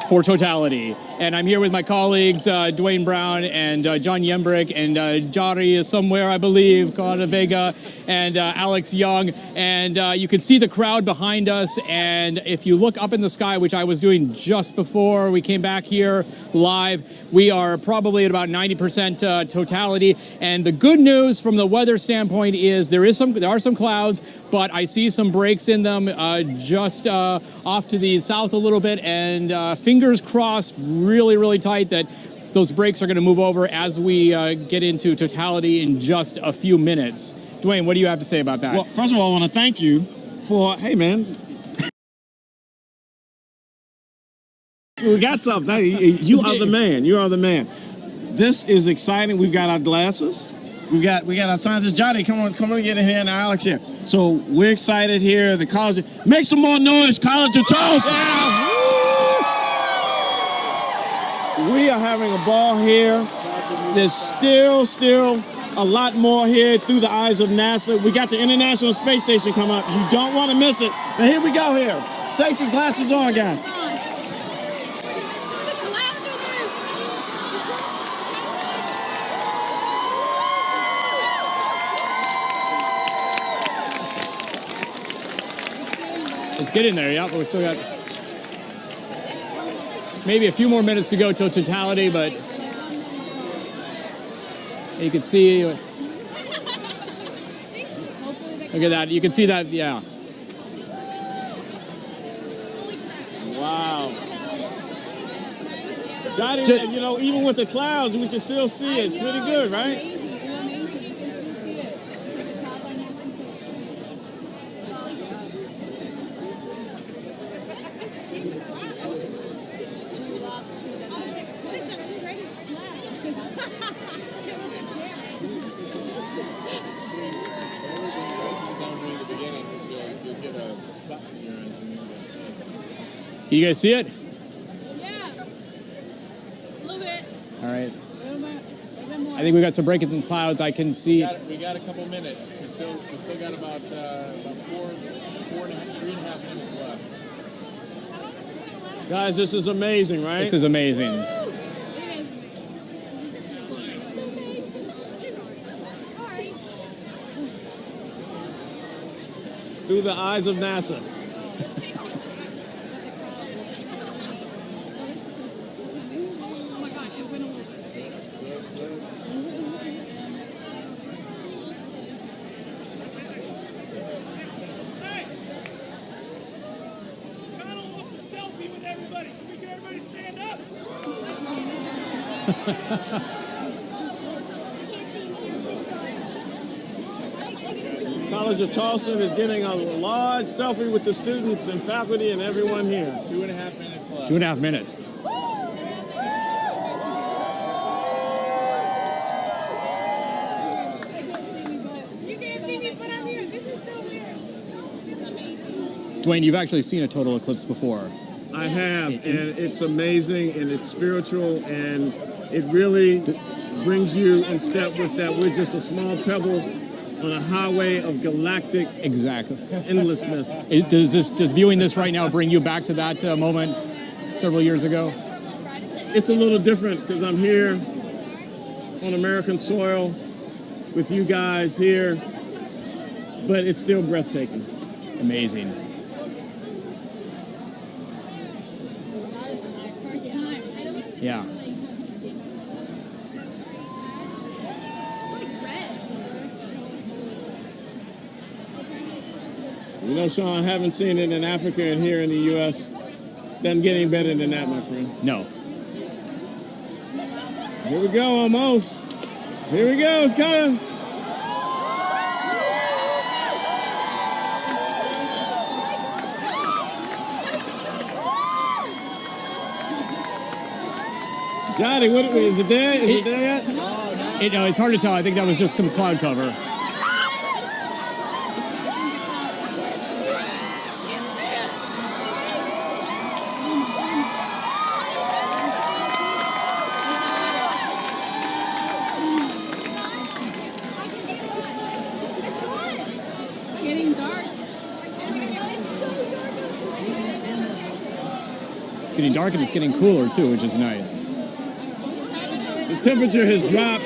for totality. And I'm here with my colleagues, Dwayne Brown and John Yembrick, and Jari is somewhere, I believe, Carla Vega, and Alex Young. And you can see the crowd behind us. And if you look up in the sky, which I was doing just before we came back here live, we are probably at about 90% totality. And the good news from the weather standpoint is there are some clouds, but I see some breaks in them just off to the south a little bit, and fingers crossed really tight that those breaks are going to move over as we get into totality in just a few minutes. Dwayne, what do you have to say about that? Well, first of all, I want to thank you for, hey man, we got something. You are the man. You are the man. This is exciting. We've got our glasses. We got our scientist Johnny. Come on, get in here, and Alex here. So we're excited here. The college, make some more noise, College of Charleston. Yeah. We are having a ball here. There's still a lot more here through the eyes of NASA. We got the International Space Station coming up. You don't want to miss it. Now here we go here. Safety glasses on, guys. Let's get in there, yeah, but we still got maybe a few more minutes to go till totality, but you can see, look at that, you can see that, yeah. Wow. Johnny, you know, even with the clouds, we can still see it. It's pretty good, right? You guys see it? Yeah. A little bit. All right. I think we got some breakings in clouds. I can see. We got a couple minutes. We still got about 3.5 minutes left. Guys, this is amazing, right? This is amazing. Through the eyes of NASA. College of Charleston is getting a large selfie with the students and faculty and everyone here. 2.5 minutes left. 2.5 minutes. Dwayne, you've actually seen a total eclipse before. I have, and it's amazing, and it's spiritual, and it really brings you in step with that we're just a small pebble on a highway of galactic endlessness. Does viewing this right now bring you back to that moment several years ago? It's a little different because I'm here on American soil with you guys here, but it's still breathtaking. Amazing. Yeah. You know, Sean, I haven't seen it in Africa and here in the U.S. Doesn't get any better than that, my friend. No. Here we go, almost. Here we go, it's coming. Johnny, what is it there? Is it there yet? No, it's hard to tell. I think that was just some cloud cover. Getting dark. It's getting dark and it's getting cooler too, which is nice. The temperature has dropped.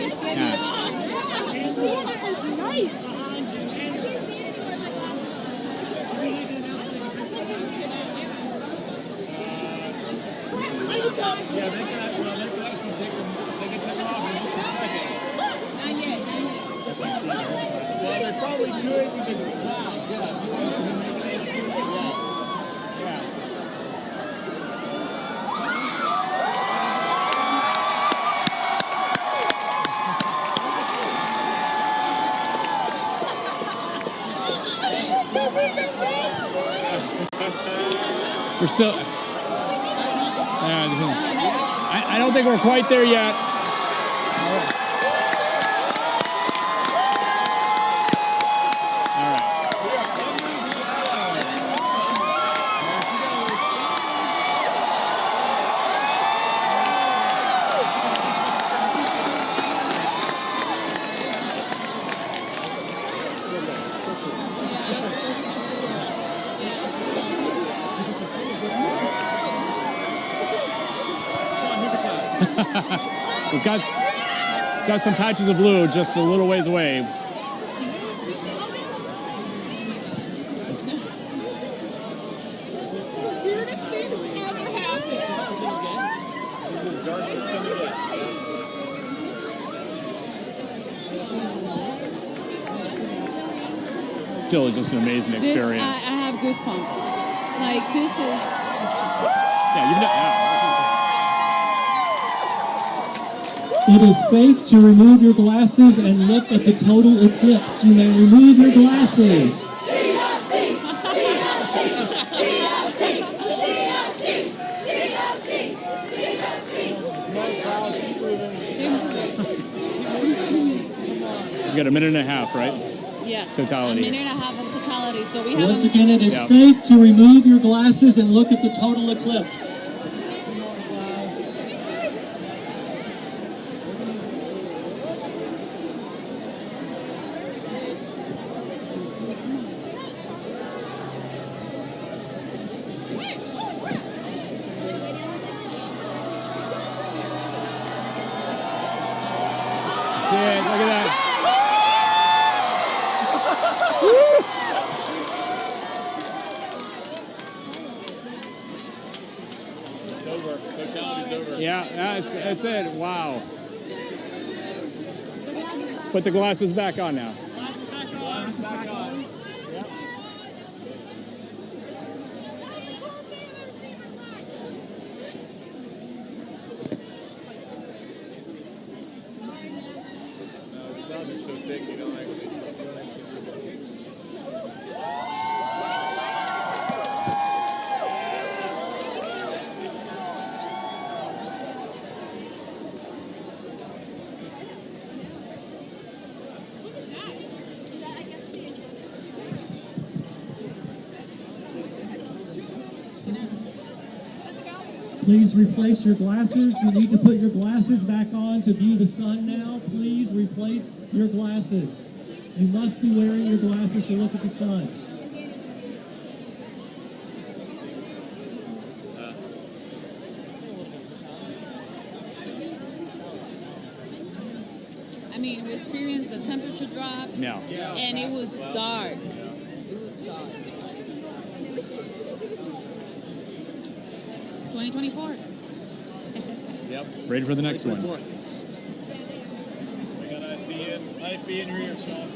They probably could because of the clouds, We're still. I don't think we're quite there yet. We've got some patches of blue just a little ways away. Still just an amazing experience. I have goosebumps. Like, this is... Yeah, you've done... It is safe to remove your glasses and look at the total eclipse. You may remove your glasses. We've got a minute and a half, right? Yeah. Totality. A minute and a half of totality. So we have... Once again, it is safe to remove your glasses and look at the total eclipse. Look at that. It's over. Totality's over. Yeah, that's it. Wow. Put the glasses back on now. Glasses back on. Yep. So thick, you don't actually please replace your glasses. You need to put your glasses back on to view the sun now. Please replace your glasses. You must be wearing your glasses to look at the sun. I mean, we experienced the temperature drop. No. And it was dark. It was dark. 2024. Yep. Ready for the next one. We got IFB in your ear, Sean.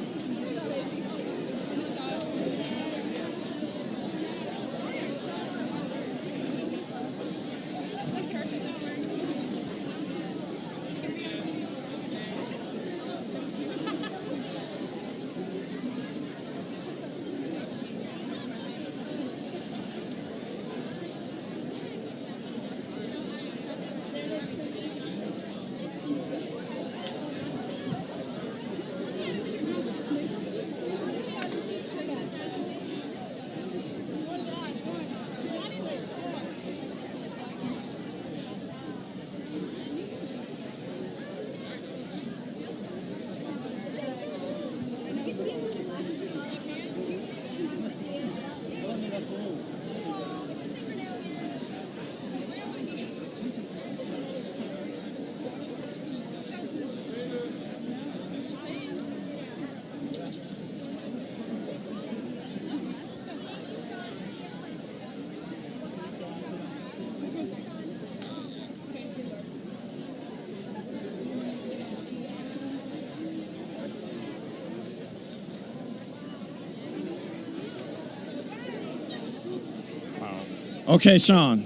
Okay, Sean,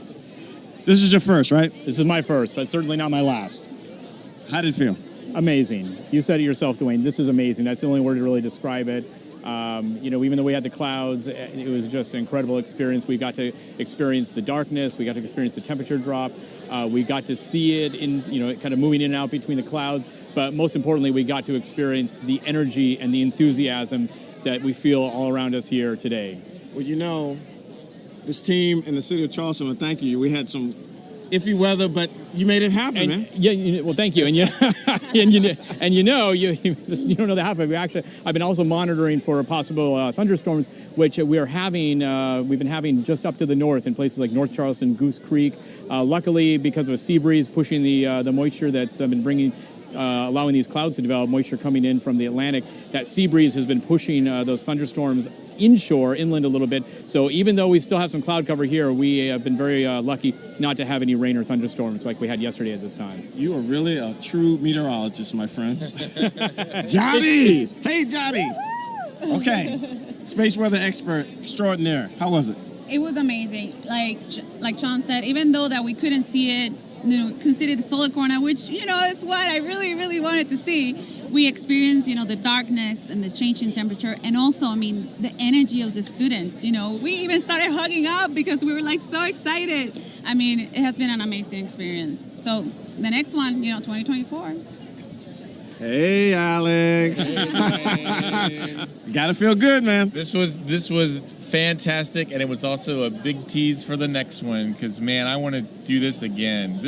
this is your first, right? This is my first, but certainly not my last. How did it feel? Amazing. You said it yourself, Dwayne. This is amazing. That's the only word to really describe it. Even though we had the clouds, it was just an incredible experience. We got to experience the darkness. We got to experience the temperature drop. We got to see it in, kind of moving in and out between the clouds. But most importantly, we got to experience the energy and the enthusiasm that we feel all around us here today. Well, this team in the city of Charleston, well, thank you. We had some iffy weather, but you made it happen, man. Yeah, well, thank you. And you don't know that happened. I've been also monitoring for possible thunderstorms, which we've been having just up to the north in places like North Charleston, Goose Creek. Luckily, because of a sea breeze pushing the moisture that's been allowing these clouds to develop, moisture coming in from the Atlantic, that sea breeze has been pushing those thunderstorms inland a little bit. So even though we still have some cloud cover here, we have been very lucky not to have any rain or thunderstorms like we had yesterday at this time. You are really a true meteorologist, my friend. Johnny! Hey, Johnny! Okay, space weather expert extraordinaire. How was it? It was amazing. Like Sean said, even though that we couldn't see it, consider the solar corona, which, is what I really, really wanted to see. We experienced, the darkness and the change in temperature, and also, the energy of the students. We even started hugging up because we were so excited. It has been an amazing experience. So the next one, 2024. Hey, Alex. Gotta feel good, man. This was fantastic, and it was also a big tease for the next one because, man, I want to do this again.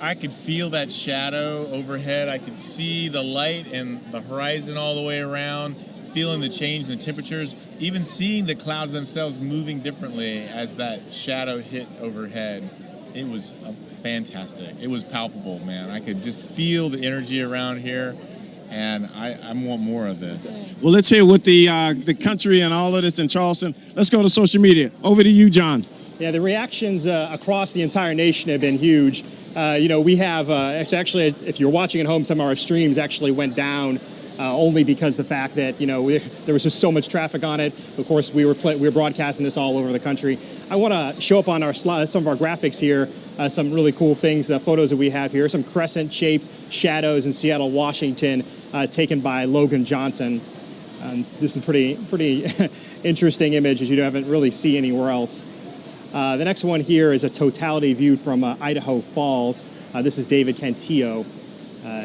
I could feel that shadow overhead. I could see the light and the horizon all the way around, feeling the change in the temperatures, even seeing the clouds themselves moving differently as that shadow hit overhead. It was fantastic. It was palpable, man. I could just feel the energy around here, and I want more of this. Well, let's hear what the country and all of this in Charleston. Let's go to social media. Over to you, John. Yeah, the reactions across the entire nation have been huge. We have, actually, if you're watching at home, some of our streams actually went down only because the fact that, there was just so much traffic on it. Of course, we were broadcasting this all over the country. I want to show up on our some of our graphics here, some really cool things, the photos that we have here, some crescent-shaped shadows in Seattle, Washington, taken by Logan Johnson. This is a pretty interesting image that you haven't really seen anywhere else. The next one here is a totality view from Idaho Falls. This is David Cantillo.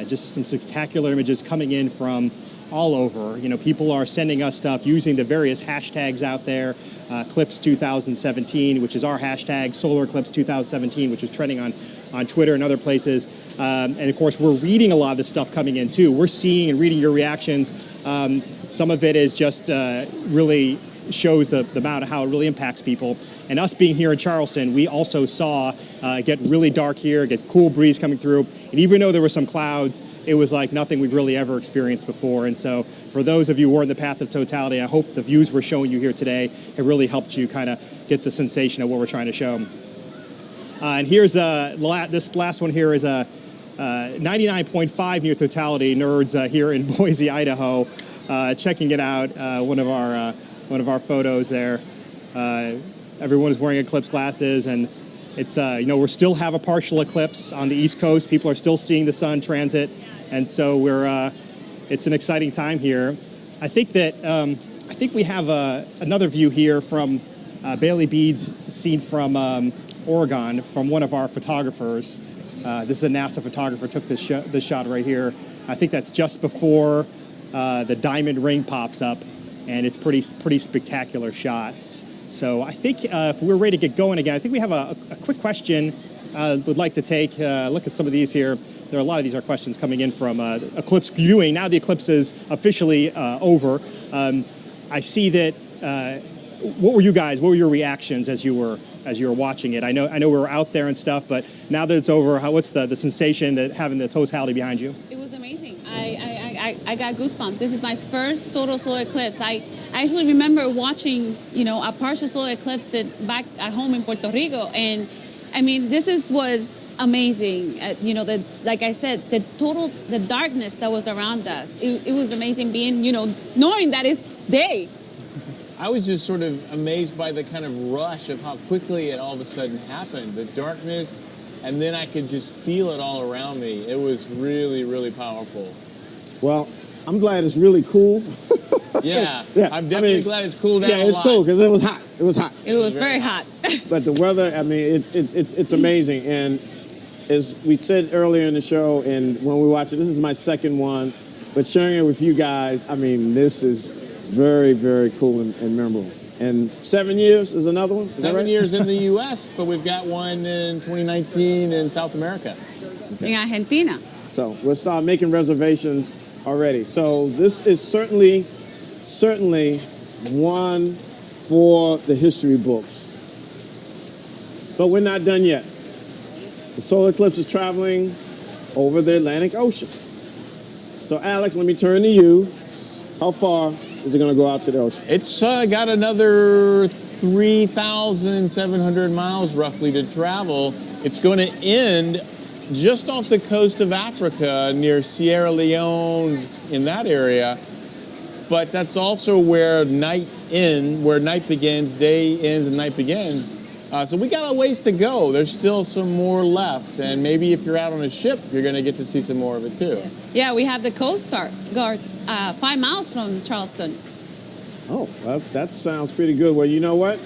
Just some spectacular images coming in from all over. You know, people are sending us stuff using the various hashtags out there. Eclipse 2017, which is our hashtag, Solar Eclipse 2017, which is trending on Twitter and other places. And of course, we're reading a lot of this stuff coming in too. We're seeing and reading your reactions. Some of it is just really shows the amount of how it really impacts people. And us being here in Charleston, we also saw it get really dark here, get cool breeze coming through. And even though there were some clouds, it was like nothing we've really ever experienced before. And so for those of you who are in the path of totality, I hope the views we're showing you here today have really helped you kind of get the sensation of what we're trying to show. And here's this last one here is a 99.5 near totality nerds here in Boise, Idaho, checking it out. One of our photos there. Everyone is wearing eclipse glasses, and it's we still have a partial eclipse on the East Coast. People are still seeing the sun transit, and so it's an exciting time here. I think we have another view here from Bailey Beads, seen from Oregon, from one of our photographers. This is a NASA photographer, took this shot right here. I think that's just before the diamond ring pops up, and it's pretty spectacular shot. So I think if we're ready to get going again, I think we have a quick question would like to take. Look at some of these here. There are a lot of these are questions coming in from eclipse viewing. Now the eclipse is officially over. I see that. What were your reactions as you were watching it? I know we were out there and stuff, but now that it's over, what's the sensation that having the totality behind you? It was amazing. I got goosebumps. This is my first total solar eclipse. I actually remember watching, a partial solar eclipse back at home in Puerto Rico, and I mean, was amazing. Like I said, the darkness that was around us. It was amazing being, knowing that it's day. I was just sort of amazed by the kind of rush of how quickly it all of a sudden happened. The darkness, and then I could just feel it all around me. It was really, really powerful. Well, I'm glad it's really cool. Yeah, I'm definitely glad it's cooled down. Yeah, it's cool because it was hot. It was hot. It was very hot. But the weather, I mean, it's amazing. And as we said earlier in the show, and when we watched it, this is my second one. But sharing it with you guys, I mean, this is very, very cool and memorable. And 7 years is another one? Is that right? 7 years in the U.S., but we've got one in 2019 in South America. In Argentina. So we'll start making reservations already. So this is certainly one for the history books. But we're not done yet. The solar eclipse is traveling over the Atlantic Ocean. So Alex, let me turn to you. How far is it going to go out to the ocean? It's got another 3,700 miles roughly to travel. It's going to end just off the coast of Africa near Sierra Leone, in that area. But that's also where night begins, day ends and night begins. So we got a ways to go. There's still some more left. And maybe if you're out on a ship, you're going to get to see some more of it too. Yeah, we have the Coast Guard 5 miles from Charleston. Oh, well, that sounds pretty good. Well, you know what?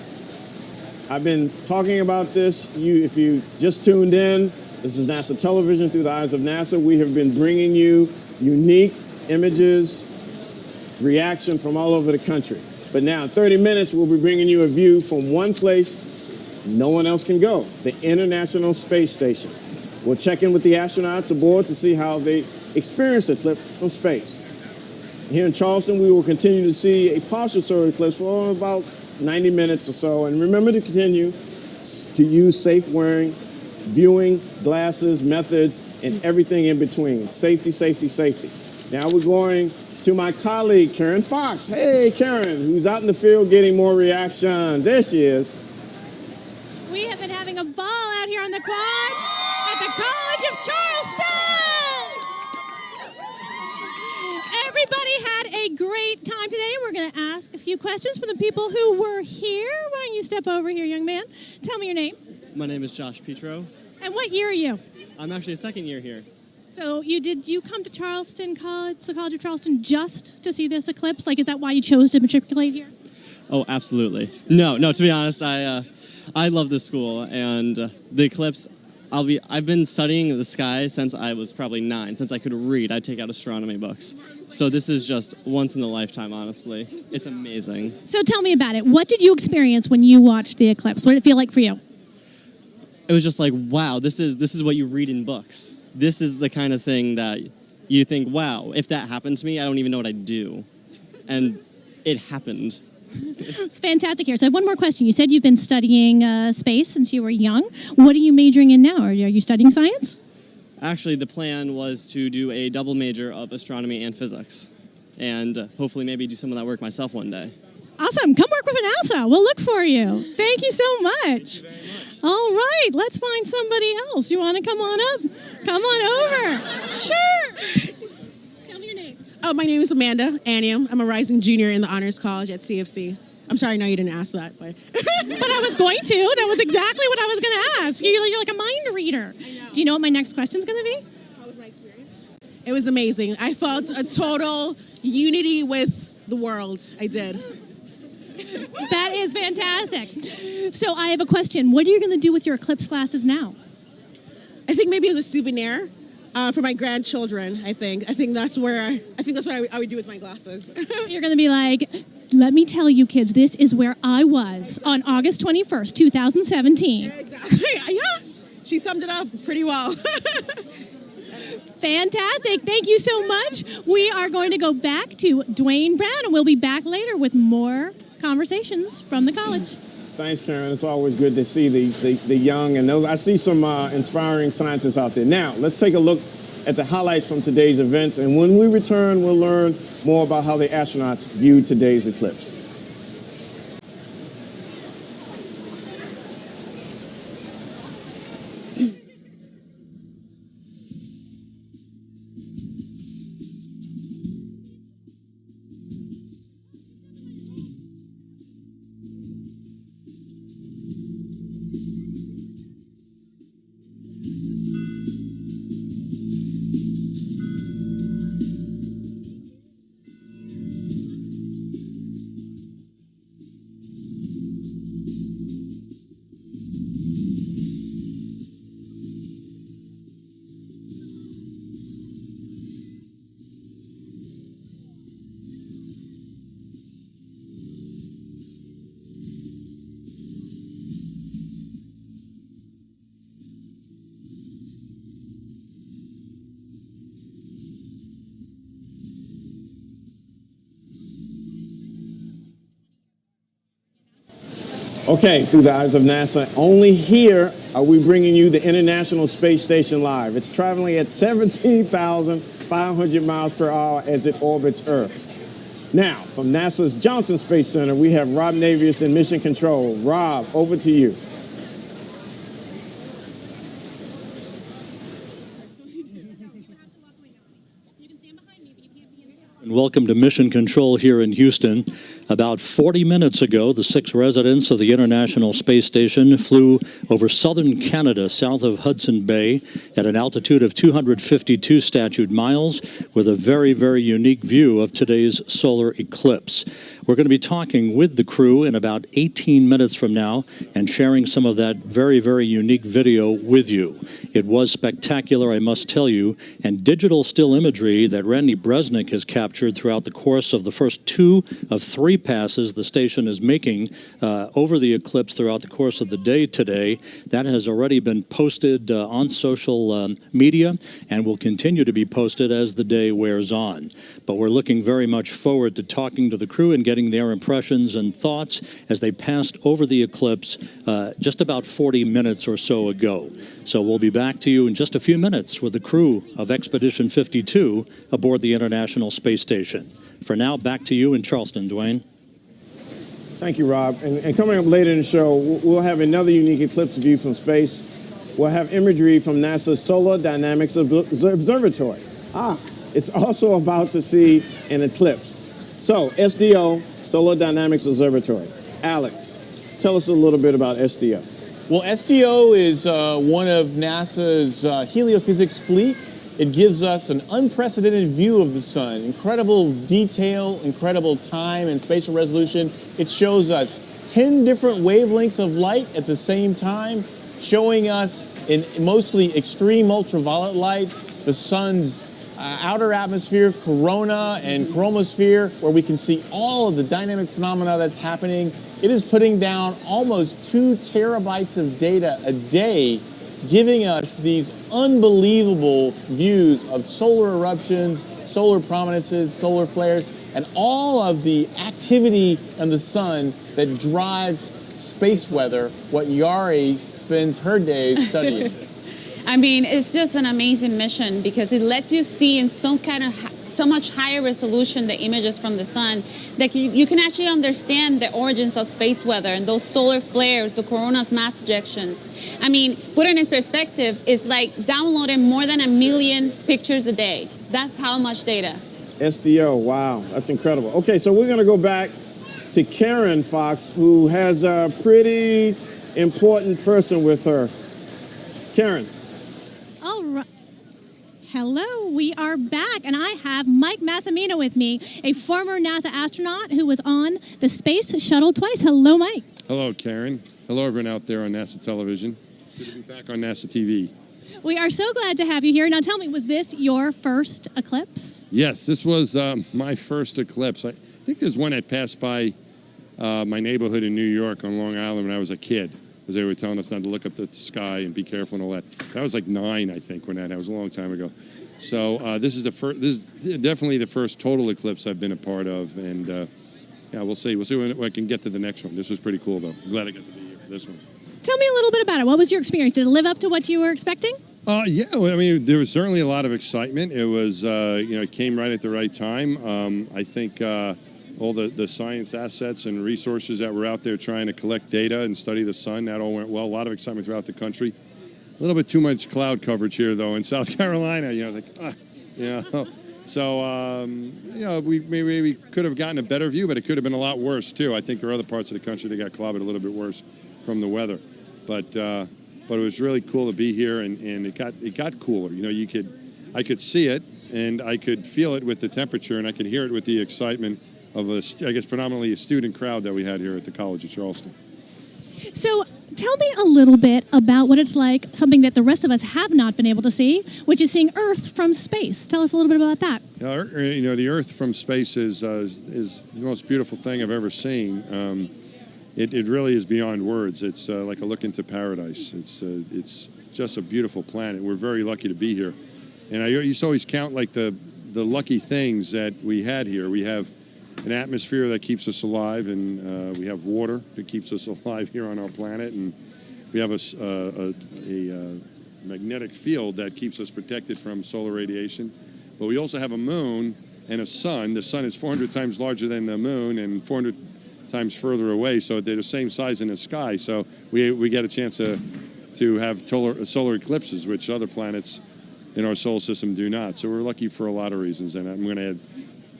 I've been talking about this. If you just tuned in, this is NASA Television Through the Eyes of NASA. We have been bringing you unique images, reaction from all over the country. But now in 30 minutes, we'll be bringing you a view from one place no one else can go, the International Space Station. We'll check in with the astronauts aboard to see how they experience the eclipse from space. Here in Charleston, we will continue to see a partial solar eclipse for about 90 minutes or so. And remember to continue to use safe wearing, viewing, glasses, methods, and everything in between. Safety, safety, safety. Now we're going to my colleague, Karen Fox. Hey, Karen, who's out in the field getting more reaction. There she is. We have been having a ball out here on the quad at the College of Charleston. Everybody had a great time today. We're going to ask a few questions for the people who were here. Why don't you step over here, young man? Tell me your name. My name is Josh Petro. And what year are you? I'm actually a second year here. So did you come to Charleston College, the College of Charleston, just to see this eclipse? Like, is that why you chose to matriculate here? Oh, absolutely. No, to be honest, I love this school, and the eclipse, I've been studying the sky since I was probably 9, since I could read. I'd take out astronomy books. So this is just once in a lifetime, honestly. It's amazing. So tell me about it. What did you experience when you watched the eclipse? What did it feel like for you? It was just like, wow, this is what you read in books. This is the kind of thing that you think, wow, if that happened to me, I don't even know what I'd do. And it happened. It's fantastic here. So I have one more question. You said you've been studying space since you were young. What are you majoring in now? Are you studying science? Actually, the plan was to do a double major of astronomy and physics, and hopefully maybe do some of that work myself one day. Awesome. Come work with NASA. We'll look for you. Thank you so much. Thank you very much. All right. Let's find somebody else. You want to come on up? Come on over. Sure. Tell me your name. Oh, my name is Amanda Anium. I'm a rising junior in the Honors College at CFC. I'm sorry, no, you didn't ask that, but... But I was going to. That was exactly what I was going to ask. You're like a mind reader. Do you know what my next question's going to be? How was my experience? It was amazing. I felt a total unity with the world. I did. That is fantastic. So I have a question. What are you going to do with your Eclipse glasses now? I think maybe as a souvenir for my grandchildren. I think that's what I would do with my glasses. You're going to be like, let me tell you, kids, this is where I was on August 21st, 2017. Yeah, exactly. Yeah, she summed it up pretty well. Fantastic. Thank you so much. We are going to go back to Dwayne Brown, and we'll be back later with more conversations from the college. Thanks, Karen. It's always good to see the young and those. I see some inspiring scientists out there. Now, let's take a look at the highlights from today's events, and when we return, we'll learn more about how the astronauts viewed today's eclipse. Okay, through the eyes of NASA, only here are we bringing you the International Space Station live. It's traveling at 17,500 miles per hour as it orbits Earth. Now, from NASA's Johnson Space Center, we have Rob Navius in Mission Control. Rob, over to you. Welcome to Mission Control here in Houston. About 40 minutes ago, the 6 residents of the International Space Station flew over southern Canada, south of Hudson Bay, at an altitude of 252 statute miles, with a very, very unique view of today's solar eclipse. We're going to be talking with the crew in about 18 minutes from now and sharing some of that very, very unique video with you. It was spectacular, I must tell you, and digital still imagery that Randy Bresnik has captured throughout the course of the first 2 of 3 passes the station is making over the eclipse throughout the course of the day today. That has already been posted on social media and will continue to be posted as the day wears on. But we're looking very much forward to talking to the crew and getting their impressions and thoughts as they passed over the eclipse just about 40 minutes or so ago. So we'll be back to you in just a few minutes with the crew of Expedition 52 aboard the International Space Station. For now, back to you in Charleston, Dwayne. Thank you, Rob. And coming up later in the show, we'll have another unique eclipse view from space. We'll have imagery from NASA's Solar Dynamics Observatory. It's also about to see an eclipse. So, SDO, Solar Dynamics Observatory. Alex, tell us a little bit about SDO. Well, SDO is one of NASA's heliophysics fleet. It gives us an unprecedented view of the sun, incredible detail, incredible time and spatial resolution. It shows us 10 different wavelengths of light at the same time. showing us in mostly extreme ultraviolet light the sun's outer atmosphere, corona and chromosphere, where we can see all of the dynamic phenomena that's happening. It is putting down almost 2 terabytes of data a day, giving us these unbelievable views of solar eruptions, solar prominences, solar flares, and all of the activity in the sun that drives space weather, what Yari spends her days studying. I mean, it's just an amazing mission because it lets you see in so much higher resolution the images from the sun that you can actually understand the origins of space weather and those solar flares, the corona's mass ejections. I mean, put it in perspective, it's like downloading more than 1 million pictures a day. That's how much data. SDO, wow, that's incredible. Okay, so we're going to go back to Karen Fox, who has a pretty important person with her. Karen. All right. Hello, we are back, and I have Mike Massimino with me, a former NASA astronaut who was on the Space Shuttle twice. Hello, Mike. Hello, Karen. Hello, everyone out there on NASA television. It's good to be back on NASA TV. We are so glad to have you here. Now tell me, was this your first eclipse? Yes, this was my first eclipse. I think there's one that passed by my neighborhood in New York on Long Island when I was a kid, because they were telling us not to look up the sky and be careful and all that. I was like 9, I think, when that was a long time ago. So this is definitely the first total eclipse I've been a part of, and yeah, we'll see. We'll see when I can get to the next one. This was pretty cool, though. I'm glad I got to be here for this one. Tell me a little bit about it. What was your experience? Did it live up to what you were expecting? Yeah, well, I mean, there was certainly a lot of excitement. It was, it came right at the right time. I think all the science assets and resources that were out there trying to collect data and study the sun, that all went well. A lot of excitement throughout the country. A little bit too much cloud coverage here, though, in South Carolina. So, we maybe could have gotten a better view, but it could have been a lot worse, too. I think there are other parts of the country that got clobbered a little bit worse from the weather. But it was really cool to be here, and it got cooler. I could see it, and I could feel it with the temperature, and I could hear it with the excitement of predominantly a student crowd that we had here at the College of Charleston. So tell me a little bit about what it's like, something that the rest of us have not been able to see, which is seeing Earth from space. Tell us a little bit about that. The Earth from space is the most beautiful thing I've ever seen. It really is beyond words. It's like a look into paradise. It's just a beautiful planet. We're very lucky to be here. And I used to always count like the lucky things that we had here. We have an atmosphere that keeps us alive, and we have water that keeps us alive here on our planet, and we have a magnetic field that keeps us protected from solar radiation. But we also have a moon and a sun. The sun is 400 times larger than the moon and 400 times further away, so they're the same size in the sky. So we get a chance to have solar eclipses, which other planets in our solar system do not. So we're lucky for a lot of reasons, and I'm going to add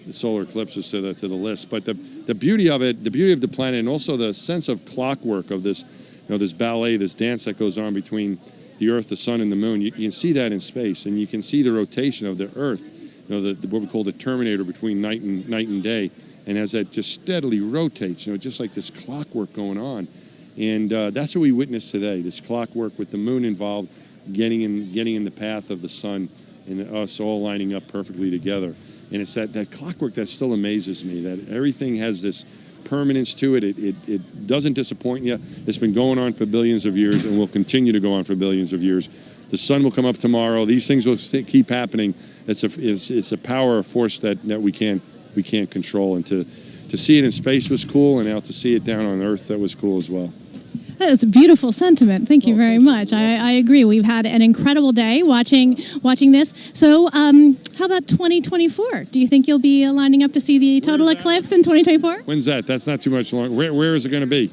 the solar eclipses to the list. But the beauty of it, the beauty of the planet, and also the sense of clockwork of this, this ballet, this dance that goes on between the Earth, the Sun, and the Moon. You can see that in space, and you can see the rotation of the Earth. What we call the terminator between night and day. And as that just steadily rotates, just like this clockwork going on. And that's what we witnessed today, this clockwork with the moon involved, getting in the path of the sun, and us all lining up perfectly together. And it's that clockwork that still amazes me, that everything has this permanence to it. It doesn't disappoint you. It's been going on for billions of years and will continue to go on for billions of years. The sun will come up tomorrow. These things will keep happening. It's a power, a force that we can't control, and to see it in space was cool, and now to see it down on Earth, that was cool as well. That is a beautiful sentiment. Thank you very much. I agree. We've had an incredible day watching this. So how about 2024? Do you think you'll be lining up to see the total eclipse in 2024? When's that? That's not too much long. Where is it going to be?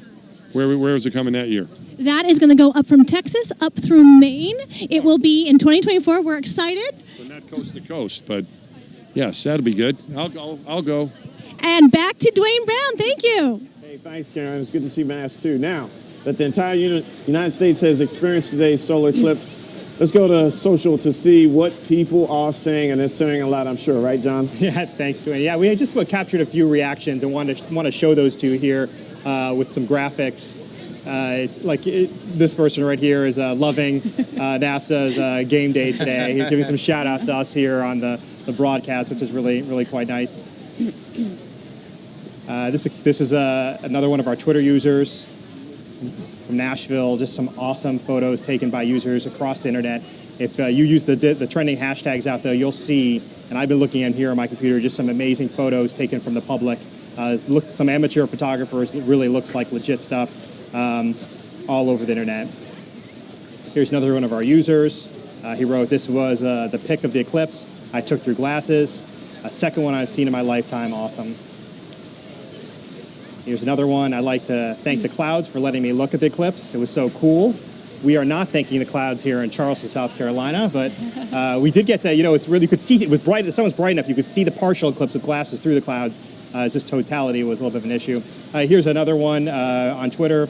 Where is it coming that year? That is going to go up from Texas up through Maine. It will be in 2024. We're excited. So not coast to coast, but yes, that'll be good. I'll go. And back to Dwayne Brown. Thank you. Hey, thanks, Karen. It's good to see Mass, too. Now that the entire United States has experienced today's solar eclipse, let's go to social to see what people are saying, and they're saying a lot, I'm sure. Right, John? Yeah, thanks, Dwayne. Yeah, we just captured a few reactions and want to show those to you here with some graphics. This person right here is loving NASA's game day today. He's giving some shout out to us here on the broadcast, which is really, really quite nice. This is another one of our Twitter users from Nashville. Just some awesome photos taken by users across the internet. If you use the trending hashtags out there, you'll see, and I've been looking at here on my computer, just some amazing photos taken from the public. Some amateur photographers. It really looks like legit stuff all over the internet. Here's another one of our users. He wrote, "This was the pic of the eclipse I took through glasses. A second one I've seen in my lifetime. Awesome." Here's another one. I'd like to thank the clouds for letting me look at the eclipse. It was so cool. We are not thanking the clouds here in Charleston, South Carolina, but we did get to, it's really, you could see it was bright. The sun was bright enough. You could see the partial eclipse with glasses through the clouds. It's just totality was a little bit of an issue. Here's another one on Twitter.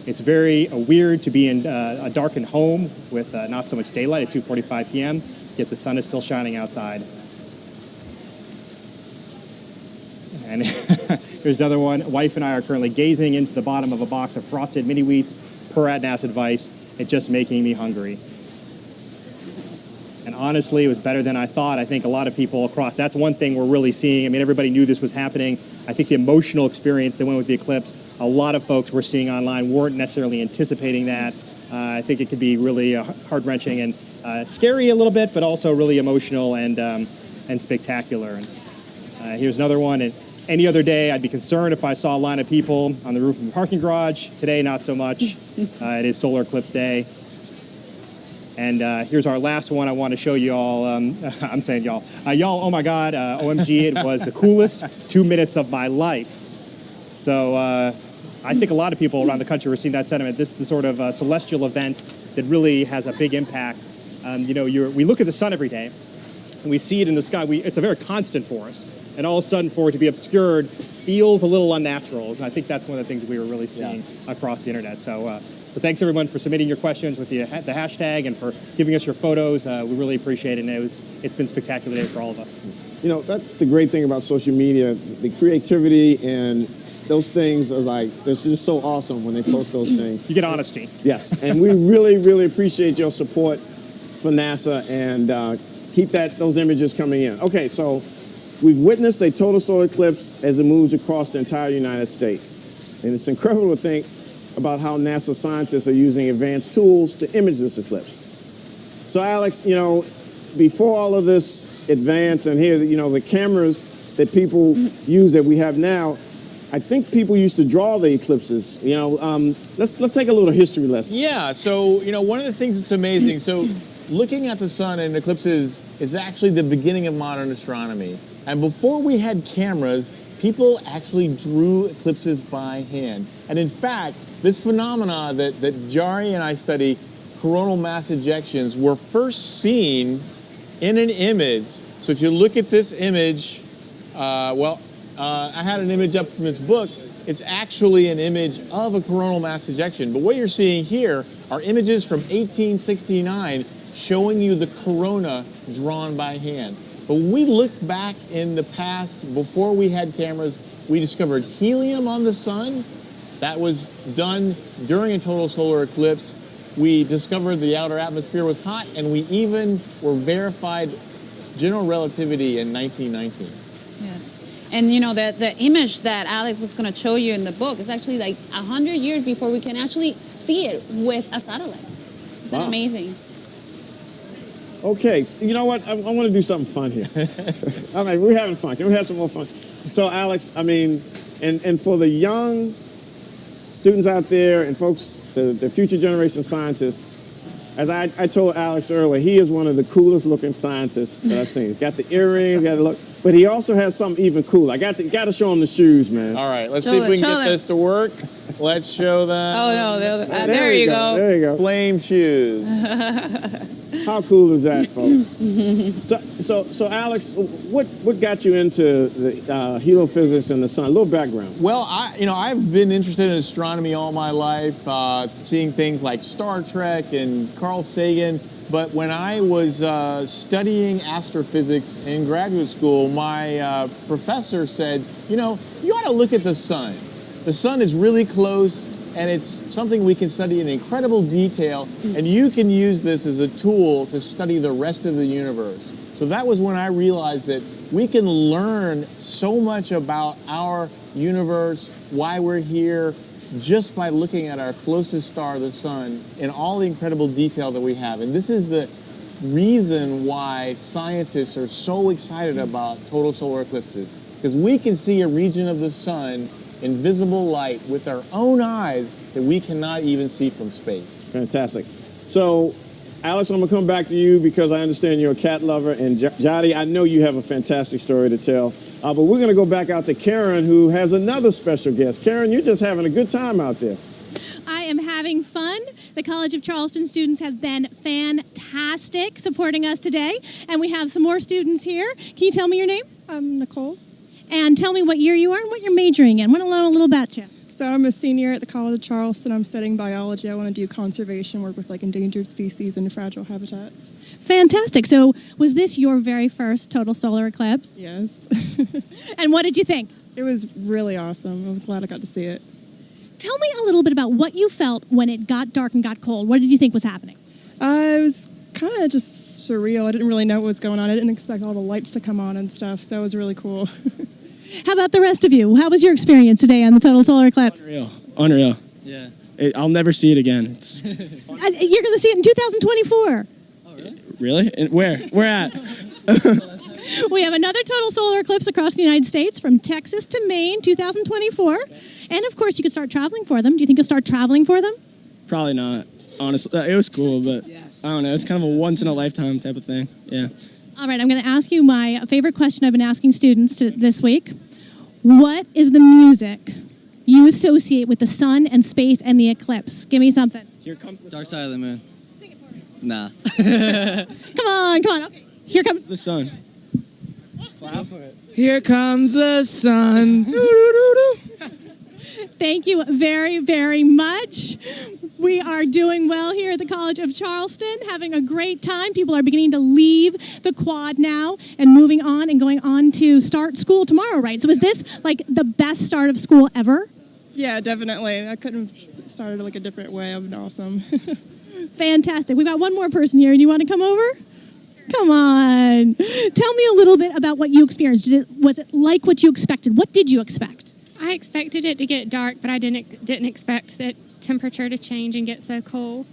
It's very weird to be in a darkened home with not so much daylight at 2:45 p.m., yet the sun is still shining outside. And here's another one. Wife and I are currently gazing into the bottom of a box of frosted mini wheats per Adnas's advice. It's just making me hungry. And honestly, it was better than I thought. I think a lot of people across, that's one thing we're really seeing. I mean, everybody knew this was happening. I think the emotional experience that went with the eclipse, a lot of folks we're seeing online weren't necessarily anticipating that. I think it could be really heart-wrenching and scary a little bit, but also really emotional and spectacular. And here's another one. And any other day, I'd be concerned if I saw a line of people on the roof of a parking garage. Today, not so much. It is solar eclipse day. And here's our last one I want to show you all. I'm saying y'all. Y'all, oh my God, OMG, it was the coolest 2 minutes of my life. So I think a lot of people around the country were seeing that sentiment. This is the sort of celestial event that really has a big impact. We look at the sun every day, and we see it in the sky. It's a very constant for us. And all of a sudden, for it to be obscured feels a little unnatural. And I think that's one of the things we were really seeing across the internet. So thanks, everyone, for submitting your questions with the hashtag and for giving us your photos. We really appreciate it, and it's been a spectacular day for all of us. That's the great thing about social media. The creativity and those things are they're just so awesome when they post those things. You get honesty. Yes, and we really, really appreciate your support for NASA, and keep those images coming in. Okay, so we've witnessed a total solar eclipse as it moves across the entire United States. And it's incredible to think about how NASA scientists are using advanced tools to image this eclipse. So Alex, before all of this advance and here, the cameras that people use that we have now, I think people used to draw the eclipses. Let's take a little history lesson. Yeah, so, one of the things that's amazing, so looking at the sun and eclipses is actually the beginning of modern astronomy. And before we had cameras, people actually drew eclipses by hand. And in fact, this phenomena that Jari and I study, coronal mass ejections, were first seen in an image. So if you look at this image, I had an image up from this book. It's actually an image of a coronal mass ejection. But what you're seeing here are images from 1869 showing you the corona drawn by hand. But when we looked back in the past, before we had cameras, we discovered helium on the sun. That was done during a total solar eclipse. We discovered the outer atmosphere was hot, and we even were verified general relativity in 1919. Yes. And the image that Alex was going to show you in the book is actually 100 years before we can actually see it with a satellite. Isn't that amazing? Okay, you know what? I want to do something fun here. All right, we're having fun. Can we have some more fun? So, Alex, and for the young students out there and folks, the future generation scientists, as I told Alex earlier, he is one of the coolest looking scientists that I've seen. He's got the earrings, got the look, but he also has something even cooler. Got to show him the shoes, man. All right, let's see if we can get this to work. Let's show that. Oh no, there you go. There you go. Flame shoes. How cool is that, folks? So Alex, what got you into the heliophysics and the sun? A little background. Well, I've been interested in astronomy all my life, seeing things like Star Trek and Carl Sagan. But when I was studying astrophysics in graduate school, my professor said, you ought to look at the sun. The sun is really close and it's something we can study in incredible detail, and you can use this as a tool to study the rest of the universe. So that was when I realized that we can learn so much about our universe, why we're here, just by looking at our closest star, the sun, and all the incredible detail that we have. And this is the reason why scientists are so excited about total solar eclipses, because we can see a region of the sun in visible light with our own eyes that we cannot even see from space. Fantastic. So, Alex, I'm going to come back to you because I understand you're a cat lover, and Jody, I know you have a fantastic story to tell. But we're going to go back out to Karen, who has another special guest. Karen, you're just having a good time out there. I am having fun. The College of Charleston students have been fantastic supporting us today, and we have some more students here. Can you tell me your name? I'm Nicole. And tell me what year you are and what you're majoring in. I want to learn a little about you. So I'm a senior at the College of Charleston. I'm studying biology. I want to do conservation work with like endangered species and fragile habitats. Fantastic. So was this your very first total solar eclipse? Yes. And what did you think? It was really awesome. I was glad I got to see it. Tell me a little bit about what you felt when it got dark and got cold. What did you think was happening? It was kind of just surreal. I didn't really know what was going on. I didn't expect all the lights to come on and stuff, so it was really cool. How about the rest of you? How was your experience today on the total solar eclipse? Unreal. Yeah. I'll never see it again. You're going to see it in 2024. Oh, really? And where? Where at? We have another total solar eclipse across the United States from Texas to Maine, 2024. And of course, you could start traveling for them. Do you think you'll start traveling for them? Probably not. Honestly, it was cool, but I don't know. It's kind of a once-in-a-lifetime type of thing. Yeah. All right, I'm going to ask you my favorite question I've been asking students this week. What is the music you associate with the sun and space and the eclipse? Give me something. Here comes the Dark Side of the Moon. Sing it for me. Nah. Come on. Okay, here comes the sun. Clap for it. Here comes the sun. Thank you very, very much. We are doing well here at the College of Charleston, having a great time. People are beginning to leave the quad now and moving on and going on to start school tomorrow, right? So is this like the best start of school ever? Yeah, definitely. I couldn't have started like a different way. It would been awesome. Fantastic. We got one more person here. Do you want to come over? Come on. Tell me a little bit about what you experienced. Was it like what you expected? What did you expect? I expected it to get dark, but I didn't expect the temperature to change and get so cold.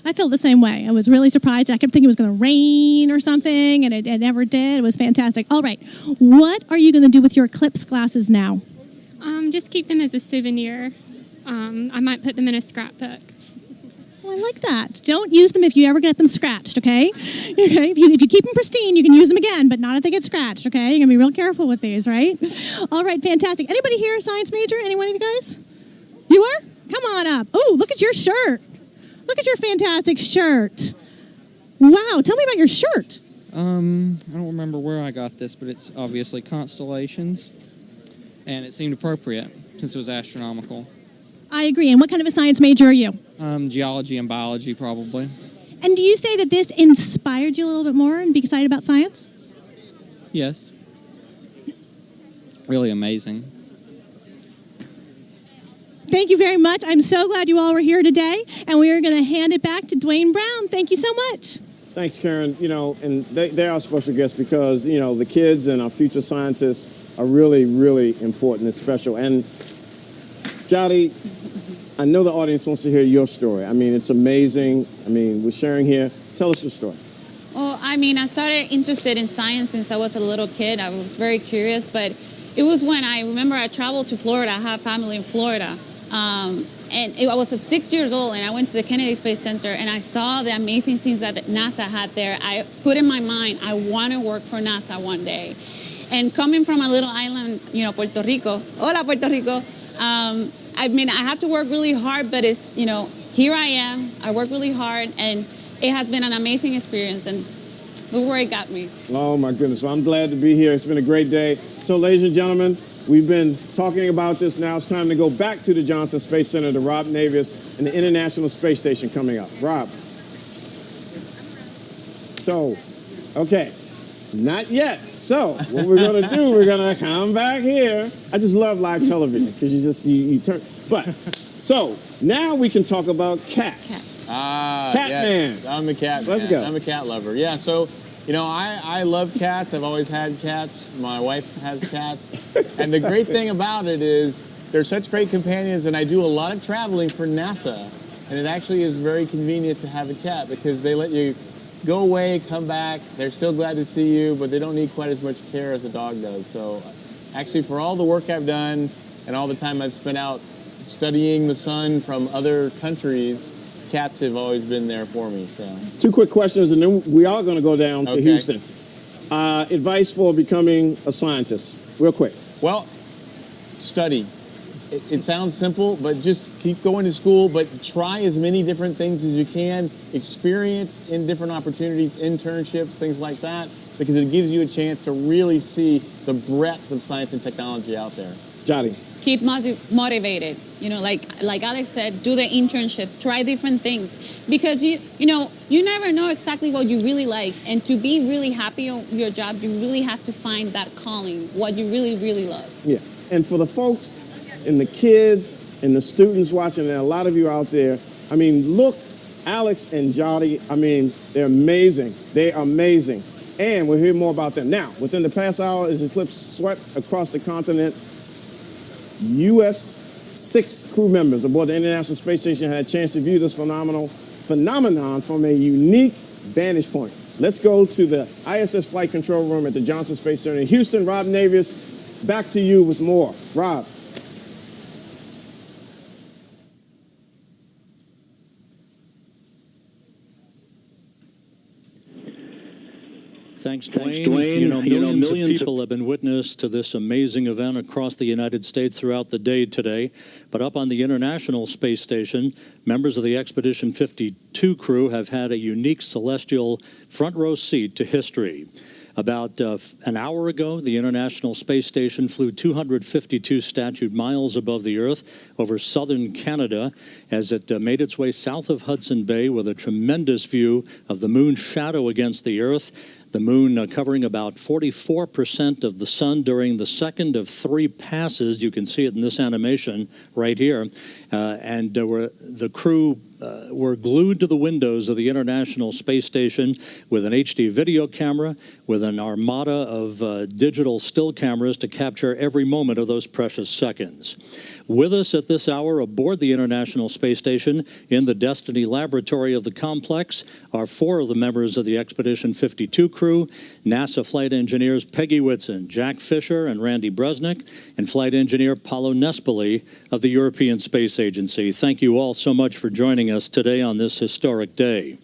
I feel the same way. I was really surprised. I kept thinking it was going to rain or something, and it never did. It was fantastic. All right. What are you going to do with your Eclipse glasses now? Just keep them as a souvenir. I might put them in a scrapbook. Oh, I like that. Don't use them if you ever get them scratched, okay? Okay. If you keep them pristine, you can use them again, but not if they get scratched, okay? You're going to be real careful with these, right? All right, fantastic. Anybody here a science major? Any one of you guys? You are? Come on up. Oh, look at your shirt. Look at your fantastic shirt. Wow, tell me about your shirt. I don't remember where I got this, but it's obviously constellations, and it seemed appropriate since it was astronomical. I agree. And what kind of a science major are you? Geology and biology, probably. And do you say that this inspired you a little bit more and be excited about science? Yes. Really amazing. Thank you very much. I'm so glad you all were here today, and we are going to hand it back to Dwayne Brown. Thank you so much. Thanks, Karen. You know, and they are special guests because, you know, the kids and our future scientists are really, really important and special. And Jody, I know the audience wants to hear your story. I mean, it's amazing. I mean, we're sharing here. Tell us your story. Well, I mean, I started interested in science since I was a little kid. I was very curious, but it was when I remember I traveled to Florida. I have family in Florida. I was 6 years old, and I went to the Kennedy Space Center, and I saw the amazing things that NASA had there. I put in my mind, I want to work for NASA one day. And coming from a little island, you know, Puerto Rico, hola Puerto Rico, I mean, I had to work really hard, but it's, you know, here I am. I work really hard, and it has been an amazing experience, and look where it got me. Oh, my goodness. Well, I'm glad to be here. It's been a great day. So, ladies and gentlemen, we've been talking about this. Now it's time to go back to the Johnson Space Center to Rob Navius and the International Space Station coming up. Rob. So, okay. Not yet. So what we're going to do, we're going to come back here. I just love live television because you turn. But so now we can talk about cats. Catman. Yes, I'm a cat. Let's go. I'm a cat lover. Yeah. So, you know, I love cats. I've always had cats. My wife has cats, and the great thing about it is they're such great companions. And I do a lot of traveling for NASA, and it actually is very convenient to have a cat because they let you go away, come back. They're still glad to see you, but they don't need quite as much care as a dog does. So actually, for all the work I've done and all the time I've spent out studying the sun from other countries, cats have always been there for me. So 2 quick questions, and then we are going to go down to Houston. Advice for becoming a scientist, real quick. Well, study. It sounds simple, but just keep going to school, but try as many different things as you can. Experience in different opportunities, internships, things like that, because it gives you a chance to really see the breadth of science and technology out there. Jody. Keep motivated. You know, like Alex said, do the internships, try different things, because you never know exactly what you really like, and to be really happy on your job, you really have to find that calling, what you really, really love. Yeah, and for the folks and the kids and the students watching, and a lot of you out there, I mean, look, Alex and Jody, I mean, they're amazing. They're amazing. And we'll hear more about them. Now, within the past hour, as Eclipse swept across the continent, U.S. 6 crew members aboard the International Space Station had a chance to view this phenomenon from a unique vantage point. Let's go to the ISS Flight Control Room at the Johnson Space Center in Houston. Rob Navius, back to you with more. Rob. Thanks, Dwayne. You know, millions of people have been witness to this amazing event across the United States throughout the day today. But up on the International Space Station, members of the Expedition 52 crew have had a unique celestial front row seat to history. About an hour ago, the International Space Station flew 252 statute miles above the Earth over southern Canada as it made its way south of Hudson Bay with a tremendous view of the moon's shadow against the Earth. The moon covering about 44% of the sun during the second of 3 passes. You can see it in this animation right here. The crew were glued to the windows of the International Space Station with an HD video camera, with an armada of digital still cameras to capture every moment of those precious seconds. With us at this hour aboard the International Space Station in the Destiny Laboratory of the complex are 4 of the members of the Expedition 52 crew, NASA flight engineers Peggy Whitson, Jack Fisher, and Randy Bresnik, and flight engineer Paolo Nespoli of the European Space Agency. Thank you all so much for joining us today on this historic day.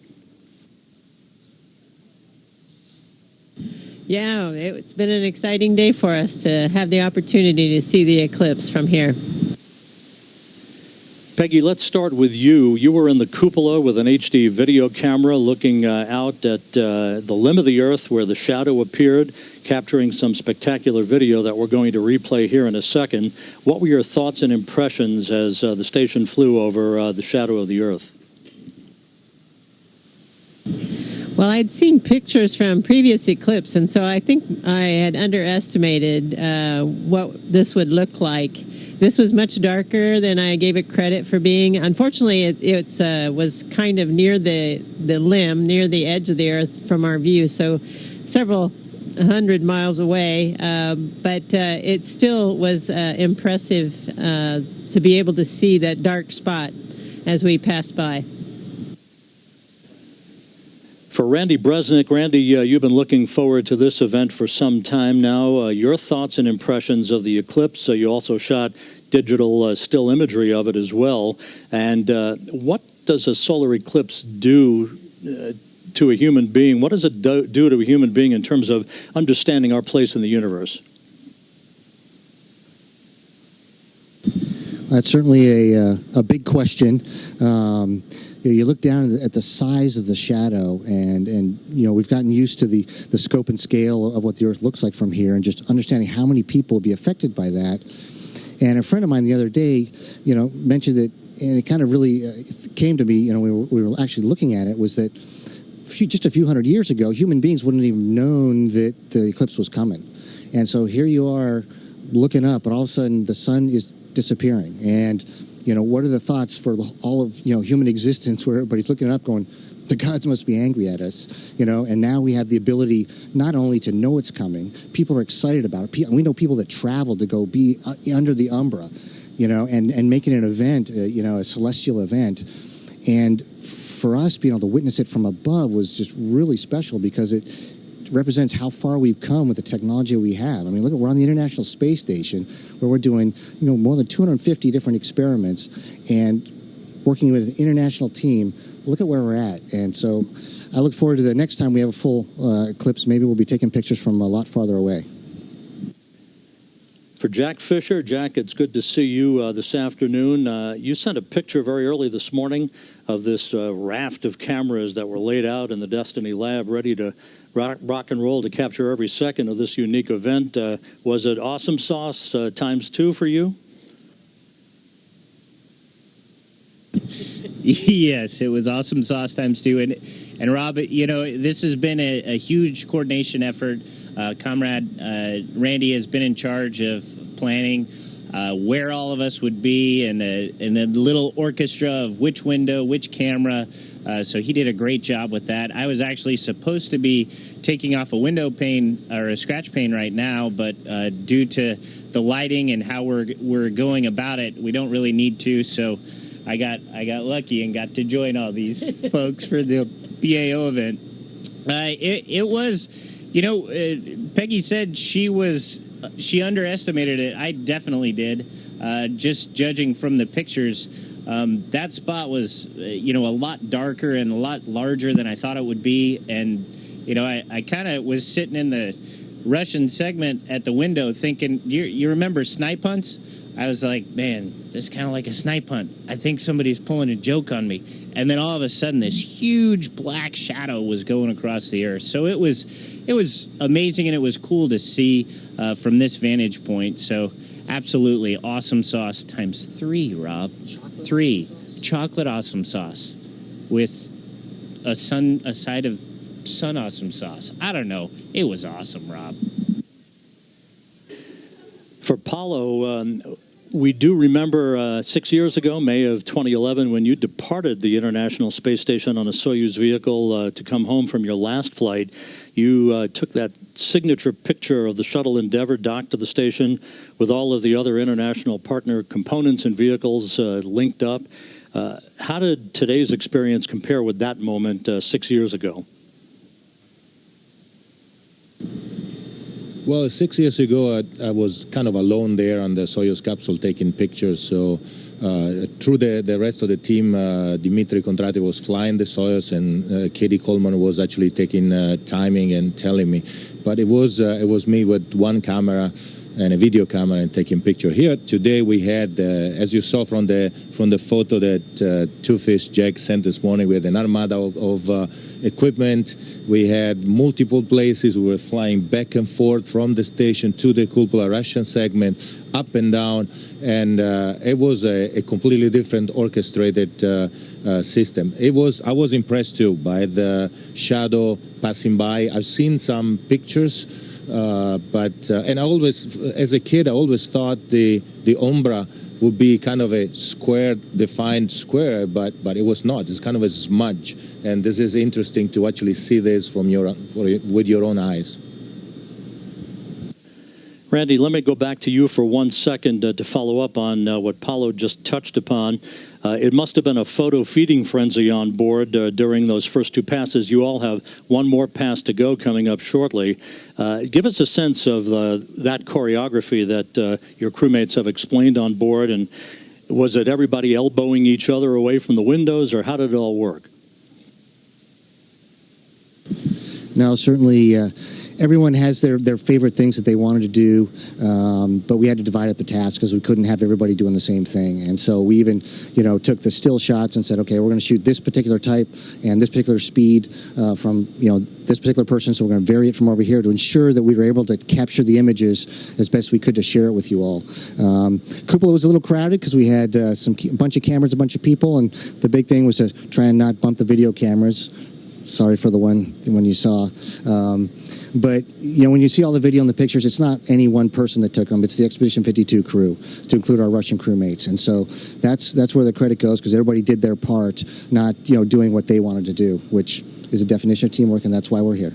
Yeah, it's been an exciting day for us to have the opportunity to see the eclipse from here. Peggy, let's start with you. You were in the cupola with an HD video camera looking out at the limb of the Earth where the shadow appeared, capturing some spectacular video that we're going to replay here in a second. What were your thoughts and impressions as the station flew over the shadow of the Earth? Well, I'd seen pictures from previous eclipse, and so I think I had underestimated what this would look like. This was much darker than I gave it credit for being. Unfortunately, it was kind of near the limb, near the edge of the Earth from our view, so several 100 miles away. But it still was impressive to be able to see that dark spot as we passed by. For Randy Bresnik, Randy, you've been looking forward to this event for some time now. Your thoughts and impressions of the eclipse. You also shot digital still imagery of it as well. And what does a solar eclipse do to a human being? What does it do to a human being in terms of understanding our place in the universe? That's certainly a big question. You look down at the size of the shadow, and you know, we've gotten used to the scope and scale of what the Earth looks like from here, and just understanding how many people will be affected by that. And a friend of mine the other day, you know, mentioned that, and it kind of really came to me, you know, we were actually looking at it, was that just a few hundred years ago, human beings wouldn't have even known that the eclipse was coming. And so here you are looking up, and all of a sudden the sun is disappearing. And, what are the thoughts for all of, human existence where everybody's looking up going, the gods must be angry at us, and now we have the ability not only to know it's coming, people are excited about it. We know people that travel to go be under the umbra, and making an event, a celestial event. And for us, being able to witness it from above was just really special because it represents how far we've come with the technology we have. I mean, look, we're on the International Space Station where we're doing, more than 250 different experiments and working with an international team. Look at where we're at. And so I look forward to the next time we have a full eclipse. Maybe we'll be taking pictures from a lot farther away. For Jack Fisher, Jack, it's good to see you this afternoon. You sent a picture very early this morning of this raft of cameras that were laid out in the Destiny Lab, ready to rock and roll to capture every second of this unique event. Was it awesome sauce ×2 for you? Yes, it was awesome sauce ×2. And Rob, this has been a huge coordination effort. Comrade Randy has been in charge of planning where all of us would be and a little orchestra of which window, which camera. So he did a great job with that. I was actually supposed to be taking off a window pane or a scratch pane right now, but due to the lighting and how we're going about it, we don't really need to. So I got lucky and got to join all these folks for the BAO event. It was, Peggy said she underestimated it. I definitely did. Just judging from the pictures, that spot was, a lot darker and a lot larger than I thought it would be. And, I kind of was sitting in the Russian segment at the window thinking, you remember snipe hunts? I was like, man, this is kind of like a snipe hunt. I think somebody's pulling a joke on me. And then all of a sudden, this huge black shadow was going across the earth. So it was amazing, and it was cool to see from this vantage point. So absolutely awesome sauce ×3, Rob. 3 chocolate awesome sauce with a side of sun awesome sauce. I don't know. It was awesome, Rob. For Paulo, we do remember 6 years ago, May of 2011, when you departed the International Space Station on a Soyuz vehicle to come home from your last flight. You took that signature picture of the shuttle Endeavour docked to the station with all of the other international partner components and vehicles linked up. How did today's experience compare with that moment 6 years ago? Well, 6 years ago, I was kind of alone there on the Soyuz capsule taking pictures. So through the rest of the team, Dmitry Kondratev was flying the Soyuz, and Katie Coleman was actually taking timing and telling me. But it was me with one camera and a video camera and taking picture. Here today we had, as you saw from the photo that Two-Fish Jack sent this morning, we had an armada of equipment. We had multiple places. We were flying back and forth from the station to the cupola Russian segment, up and down, and it was a completely different orchestrated system. I was impressed too by the shadow passing by. I've seen some pictures. And I always, as a kid, I always thought the umbra would be kind of a square, defined square, but it was not. It's kind of a smudge, and this is interesting to actually see this with your own eyes. Randy, let me go back to you for 1 second to follow up on what Paulo just touched upon. It must have been a photo feeding frenzy on board during those first two passes. You all have one more pass to go coming up shortly. Give us a sense of that choreography that your crewmates have explained on board, and was it everybody elbowing each other away from the windows, or how did it all work? No, certainly everyone has their favorite things that they wanted to do, but we had to divide up the tasks because we couldn't have everybody doing the same thing. And so we even, took the still shots and said, okay, we're going to shoot this particular type and this particular speed from, this particular person, so we're going to vary it from over here to ensure that we were able to capture the images as best we could to share it with you all. Cupola was a little crowded because we had a bunch of cameras, a bunch of people, and the big thing was to try and not bump the video cameras. sorry for the one you saw. But when you see all the video and the pictures, it's not any one person that took them. It's the Expedition 52 crew, to include our Russian crewmates. And so that's where the credit goes, because everybody did their part, not doing what they wanted to do, which is a definition of teamwork, and that's why we're here.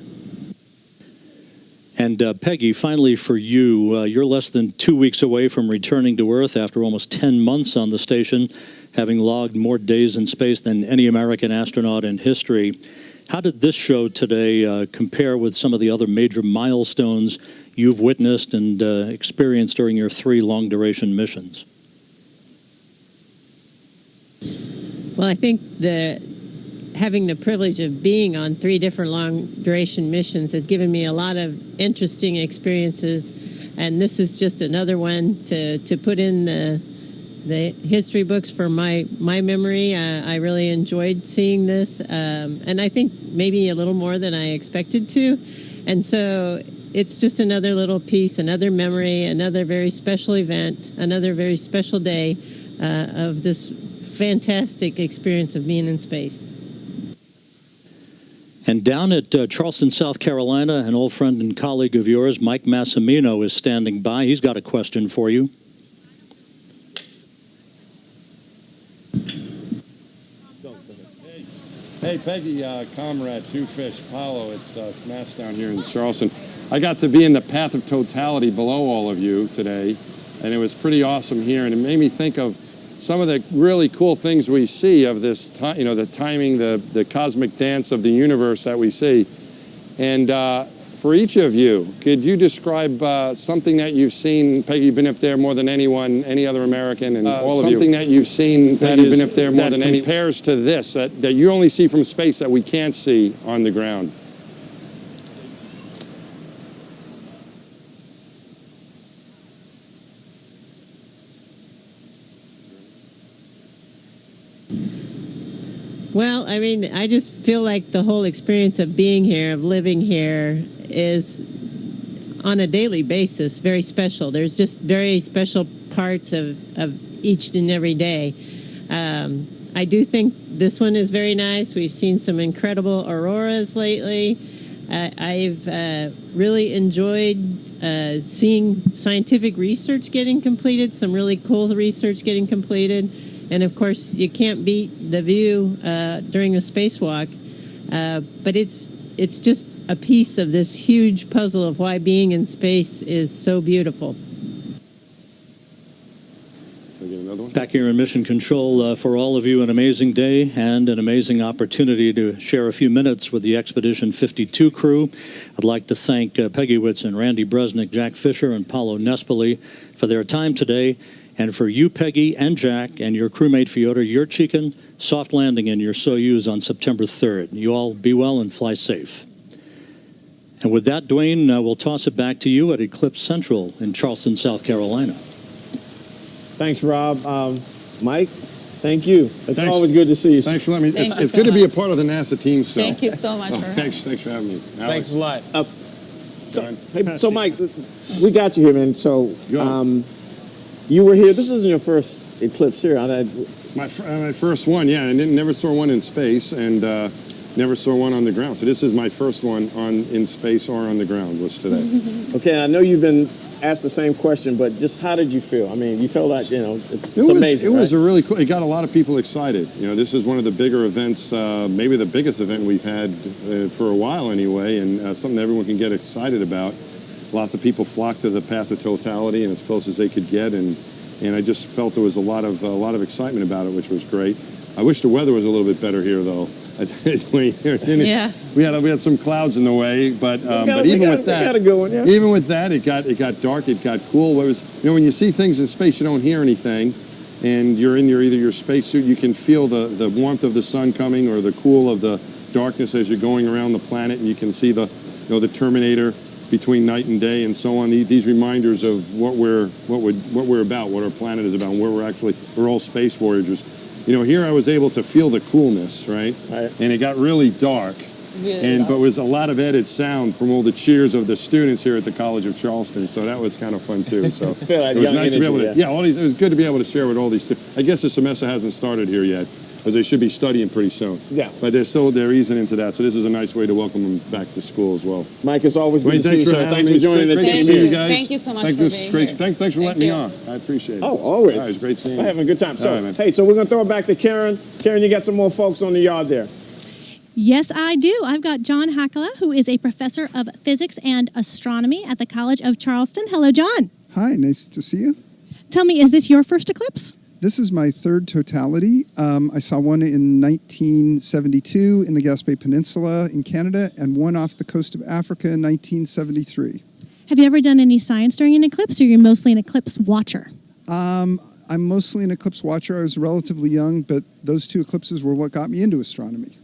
And Peggy, finally for you, you're less than 2 weeks away from returning to Earth after almost 10 months on the station, having logged more days in space than any American astronaut in history. How did this show today compare with some of the other major milestones you've witnessed and experienced during your 3 long-duration missions? Well, I think having the privilege of being on 3 different long-duration missions has given me a lot of interesting experiences, and this is just another one to put in the history books for my memory. I really enjoyed seeing this, and I think maybe a little more than I expected to. And so it's just another little piece, another memory, another very special event, another very special day of this fantastic experience of being in space. And down at Charleston, South Carolina, an old friend and colleague of yours, Mike Massimino, is standing by. He's got a question for you. Hey, Peggy, comrade, Two Fish, Paulo, it's Mass down here in Charleston. I got to be in the path of totality below all of you today, and it was pretty awesome here, and it made me think of some of the really cool things we see of this, the timing, the cosmic dance of the universe that we see. And for each of you, could you describe something that you've seen? Peggy, you've been up there more than anyone, any other American, and all of you. Something that you've seen that has been up there more than any compares to this, that you only see from space that we can't see on the ground. Well, I mean, I just feel like the whole experience of being here, of living here, is on a daily basis very special. There's just very special parts of each and every day. I do think this one is very nice. We've seen some incredible auroras lately. I've really enjoyed seeing scientific research getting completed, some really cool research getting completed. And of course, you can't beat the view during a spacewalk, but it's just a piece of this huge puzzle of why being in space is so beautiful. Back here in Mission Control, for all of you, an amazing day and an amazing opportunity to share a few minutes with the Expedition 52 crew. I'd like to thank Peggy Whitson, Randy Bresnik, Jack Fisher, and Paulo Nespoli for their time today. And for you, Peggy and Jack, and your crewmate Fyodor Yurchikhin, soft landing in your Soyuz on September 3rd. You all be well and fly safe. And with that, Dwayne, we'll toss it back to you at Eclipse Central in Charleston, South Carolina. Thanks, Rob. Mike, thank you. It's always good to see you. Thanks for letting me. It's good to be a part of the NASA team still. Thank you so much for thanks for having me. Alex. Thanks a lot. So Mike, we got you here, man. So you were here. This isn't your first Eclipse here. My first one, yeah. I never saw one in space, and never saw one on the ground. So this is my first one in space or on the ground was today. Okay, I know you've been asked the same question, but just how did you feel? I mean, you told that, it's amazing. It was a really cool. It got a lot of people excited. This is one of the bigger events, maybe the biggest event we've had for a while anyway, and something everyone can get excited about. Lots of people flocked to the path of totality and as close as they could get, and I just felt there was a lot of excitement about it, which was great. I wish the weather was a little bit better here, though. Yeah. We had some clouds in the way, but even with that, it got dark, it got cool. It was, when you see things in space, you don't hear anything, and you're in either your spacesuit, you can feel the warmth of the sun coming or the cool of the darkness as you're going around the planet, and you can see the Terminator between night and day and so on. These reminders of what we're about, what our planet is about, and we're all space voyagers. Here I was able to feel the coolness, right? And it got really dark. But it was a lot of added sound from all the cheers of the students here at the College of Charleston, so that was kind of fun too. So it was nice to be able to, it was good to be able to share with all these students. I guess the semester hasn't started here yet, because they should be studying pretty soon. Yeah. But they're easing into that. So this is a nice way to welcome them back to school as well. Mike, it's always good Wayne, to see you, sir. Thanks for joining the Great team to see here. you guys. Thank you so much Thanks, for this is being great. here. Thanks for letting me you. on. I appreciate it. Oh, always. Yeah, it's great seeing you. We're having a good time. So, All right, man. hey, so we're going to throw it back to Karen. Karen, you got some more folks on the yard there. Yes, I do. I've got John Hakala, who is a professor of physics and astronomy at the College of Charleston. Hello, John. Hi, nice to see you. Tell me, is this your first eclipse? This is my third totality. I saw one in 1972 in the Gaspé Peninsula in Canada and one off the coast of Africa in 1973. Have you ever done any science during an eclipse, or you're mostly an eclipse watcher? I'm mostly an eclipse watcher. I was relatively young, but those two eclipses were what got me into astronomy.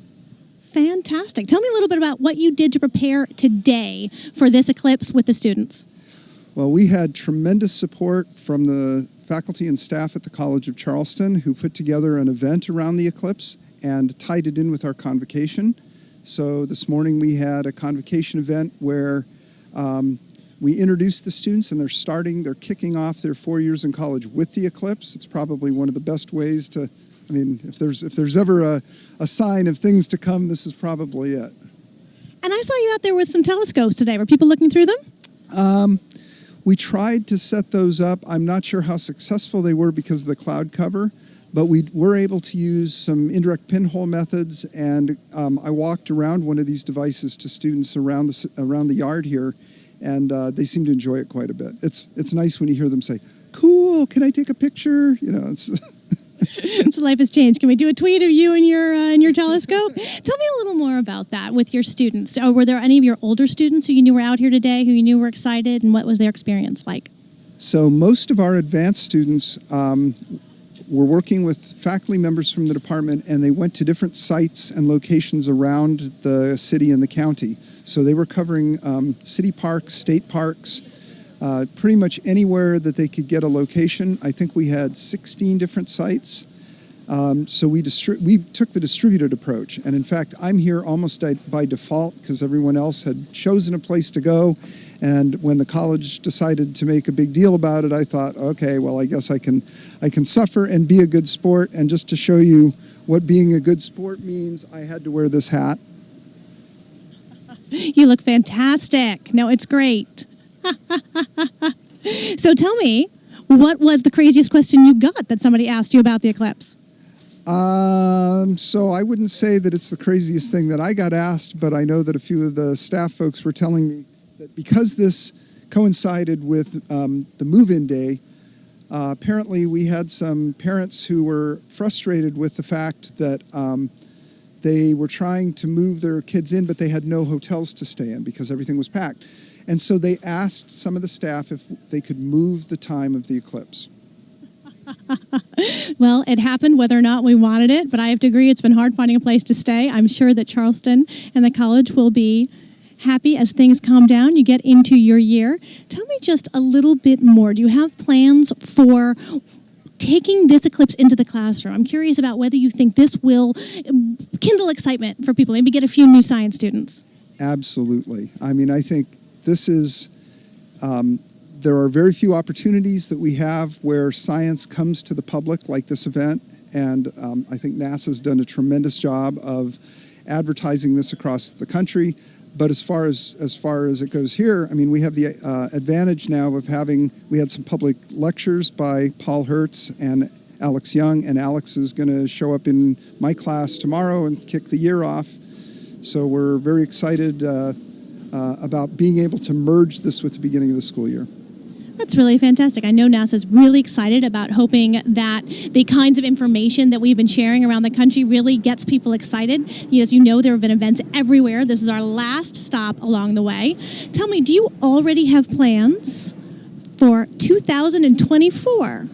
Fantastic. Tell me a little bit about what you did to prepare today for this eclipse with the students. Well, we had tremendous support from the faculty and staff at the College of Charleston who put together an event around the eclipse and tied it in with our convocation. So this morning we had a convocation event where we introduced the students, and they're kicking off their 4 years in college with the eclipse. It's probably one of the best ways to, I mean, if there's ever a sign of things to come, this is probably it. And I saw you out there with some telescopes today. Were people looking through them? We tried to set those up. I'm not sure how successful they were because of the cloud cover, but we were able to use some indirect pinhole methods, and I walked around one of these devices to students around the yard here, and they seem to enjoy it quite a bit. It's nice when you hear them say, "Cool, can I take a picture?" You know, it's So life has changed. Can we do a tweet of you and your telescope? Tell me a little more about that with your students. Or were there any of your older students who you knew were out here today, who you knew were excited, and what was their experience like? So most of our advanced students were working with faculty members from the department, and they went to different sites and locations around the city and the county. So they were covering city parks, state parks, pretty much anywhere that they could get a location. I think we had 16 different sites. So we took the distributed approach. And in fact, I'm here almost by default because everyone else had chosen a place to go. And when the college decided to make a big deal about it, I thought, okay, well, I guess I can suffer and be a good sport. And just to show you what being a good sport means, I had to wear this hat. You look fantastic. No, it's great. So tell me, what was the craziest question you got that somebody asked you about the eclipse? So I wouldn't say that it's the craziest thing that I got asked, but I know that a few of the staff folks were telling me that because this coincided with the move-in day, apparently we had some parents who were frustrated with the fact that they were trying to move their kids in, but they had no hotels to stay in because everything was packed. And so they asked some of the staff if they could move the time of the eclipse. Well, it happened whether or not we wanted it, but I have to agree it's been hard finding a place to stay. I'm sure that Charleston and the college will be happy as things calm down, you get into your year. Tell me just a little bit more. Do you have plans for taking this eclipse into the classroom? I'm curious about whether you think this will kindle excitement for people, maybe get a few new science students. Absolutely. I mean, I think this is, there are very few opportunities that we have where science comes to the public like this event, and I think NASA's done a tremendous job of advertising this across the country. But as far as it goes here, I mean, we have the advantage now of we had some public lectures by Paul Hertz and Alex Young, and Alex is going to show up in my class tomorrow and kick the year off. So we're very excited about being able to merge this with the beginning of the school year. That's really fantastic. I know NASA's really excited about hoping that the kinds of information that we've been sharing around the country really gets people excited. As you know, there have been events everywhere. This is our last stop along the way. Tell me, do you already have plans for 2024?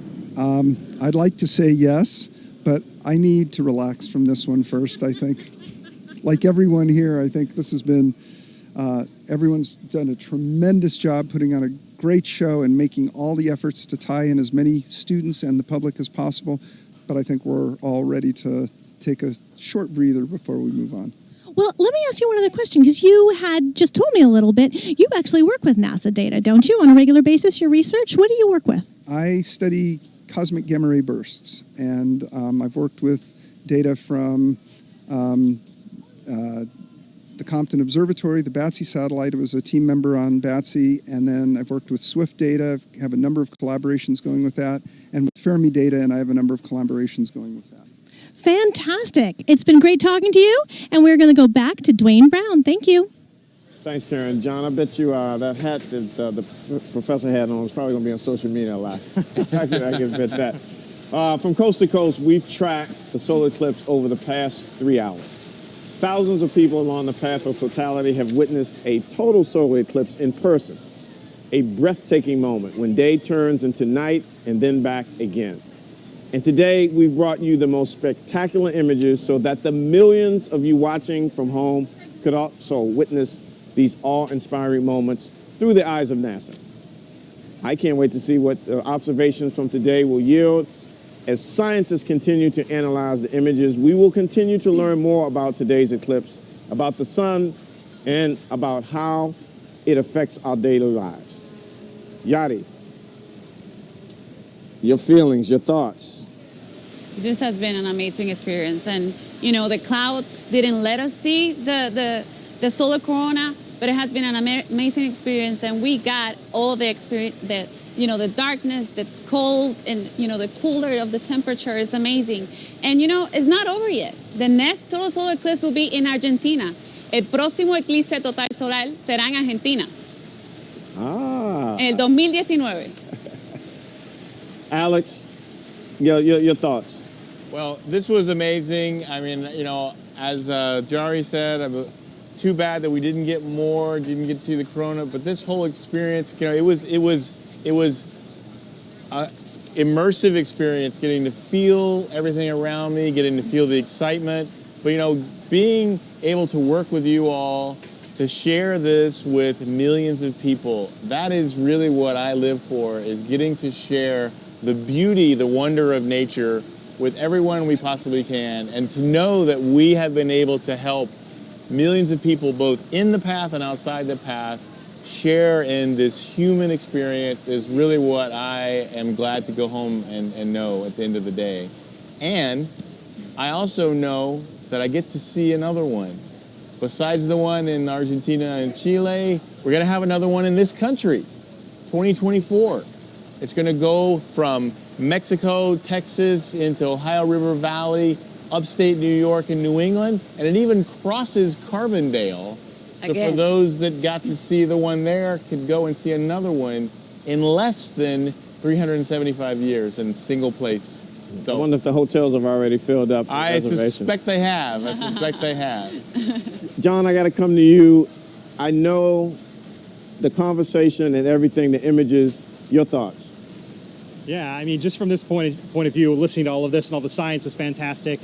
I'd like to say yes, but I need to relax from this one first, I think. Like everyone here, I think this has been, everyone's done a tremendous job putting on a great show and making all the efforts to tie in as many students and the public as possible. But I think we're all ready to take a short breather before we move on. Well, let me ask you one other question, because you had just told me a little bit. You actually work with NASA data, don't you, on a regular basis, your research? What do you work with? I study cosmic gamma ray bursts, and I've worked with data from the Compton Observatory, the BATSI satellite. I was a team member on BATSI, and then I've worked with Swift Data. I have a number of collaborations going with that, and with Fermi Data, and I have a number of collaborations going with that. Fantastic. It's been great talking to you, and we're going to go back to Dwayne Brown. Thank you. Thanks, Karen. John, I bet you that hat that the professor had on is probably going to be on social media a lot. I can bet that. From coast to coast, we've tracked the solar eclipse over the past 3 hours. Thousands of people along the path of totality have witnessed a total solar eclipse in person, a breathtaking moment when day turns into night and then back again. And today, we've brought you the most spectacular images so that the millions of you watching from home could also witness these awe-inspiring moments through the eyes of NASA. I can't wait to see what the observations from today will yield. As scientists continue to analyze the images, we will continue to learn more about today's eclipse, about the sun, and about how it affects our daily lives. Yadi, your feelings, your thoughts. This has been an amazing experience, and you know the clouds didn't let us see the solar corona, but it has been an amazing experience, and we got all the experience, the darkness, the cold, and the cooler of the temperature is amazing. And it's not over yet. The next total solar eclipse will be in Argentina. El próximo eclipse total solar será en Argentina. En el 2019. Alex, your thoughts. Well, this was amazing. I mean, as Jari said, too bad that we didn't get to see the corona, but this whole experience, it was an immersive experience, getting to feel everything around me, getting to feel the excitement. But, being able to work with you all, to share this with millions of people, that is really what I live for, is getting to share the beauty, the wonder of nature with everyone we possibly can, and to know that we have been able to help millions of people, both in the path and outside the path, share in this human experience is really what I am glad to go home and know at the end of the day. And I also know that I get to see another one. Besides the one in Argentina and Chile, we're going to have another one in this country, 2024. It's going to go from Mexico, Texas, into Ohio River Valley, upstate New York and New England, and it even crosses Carbondale. So for those that got to see the one there, could go and see another one in less than 375 years in a single place. So I wonder if the hotels have already filled up. I suspect they have. John, I got to come to you. I know the conversation and everything, the images, your thoughts. Yeah, I mean, just from this point of view, listening to all of this and all the science was fantastic.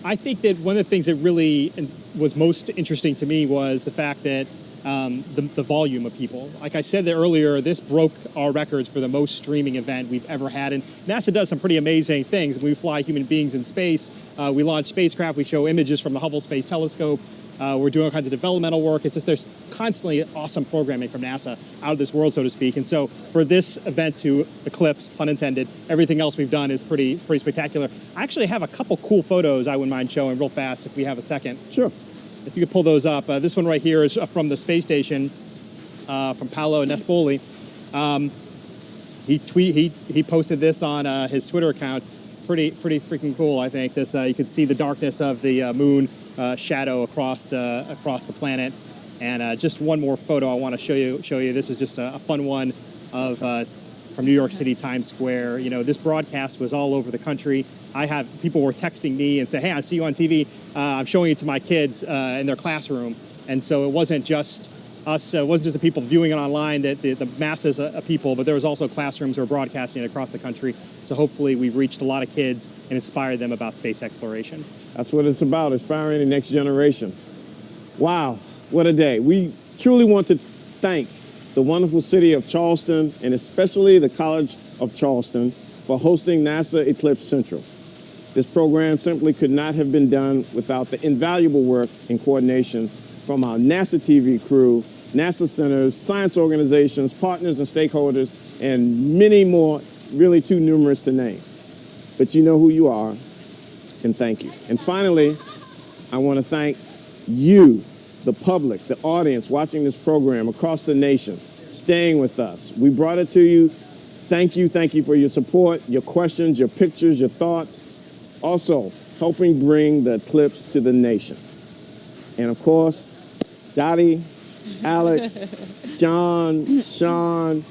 I think that one of the things that really was most interesting to me was the fact that the volume of people. Like I said earlier, this broke our records for the most streaming event we've ever had. And NASA does some pretty amazing things. We fly human beings in space. We launch spacecraft. We show images from the Hubble Space Telescope. We're doing all kinds of developmental work. It's just there's constantly awesome programming from NASA out of this world, so to speak. And so for this event to eclipse, pun intended, everything else we've done is pretty spectacular. I actually have a couple cool photos I wouldn't mind showing real fast if we have a second. Sure. If you could pull those up. This one right here is from the space station from Paolo Nespoli. He posted this on his Twitter account. Pretty freaking cool, I think. This you could see the darkness of the moon shadow across the planet. And just one more photo I want to show you. This is just a fun one of from New York City, Times Square. This broadcast was all over the country. People were texting me and say, "Hey, I see you on TV. I'm showing it to my kids in their classroom." And so it wasn't just us. It wasn't just the people viewing it online, the masses of people, but there was also classrooms who were broadcasting it across the country. So hopefully we've reached a lot of kids and inspired them about space exploration. That's what it's about, inspiring the next generation. Wow, what a day. We truly want to thank the wonderful city of Charleston, and especially the College of Charleston, for hosting NASA Eclipse Central. This program simply could not have been done without the invaluable work and coordination from our NASA TV crew, NASA centers, science organizations, partners and stakeholders, and many more, really too numerous to name. But you know who you are. and thank you. And finally, I want to thank you, the public, the audience watching this program across the nation, staying with us. We brought it to you. Thank you for your support, your questions, your pictures, your thoughts. Also, helping bring the Eclipse to the nation. And of course, Dottie, Alex, John, Sean,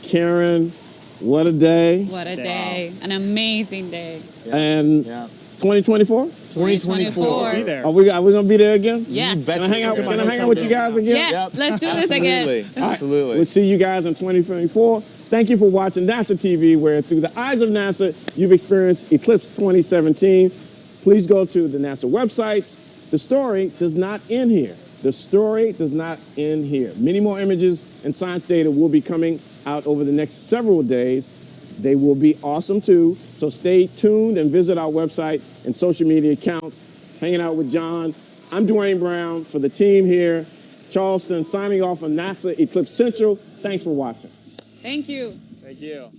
Karen, what a day. What a day. An amazing day. And 2024? 2024. Be there. Are we going to be there again? Yes. Can I hang out with you guys again? Yes, let's do this again. Absolutely. All right. Absolutely. We'll see you guys in 2024. Thank you for watching NASA TV, where through the eyes of NASA, you've experienced Eclipse 2017. Please go to the NASA websites. The story does not end here. The story does not end here. Many more images and science data will be coming out over the next several days. They will be awesome too. So stay tuned and visit our website and social media accounts. Hanging out with John. I'm Dwayne Brown for the team here. Charleston signing off on NASA Eclipse Central. Thanks for watching. Thank you. Thank you.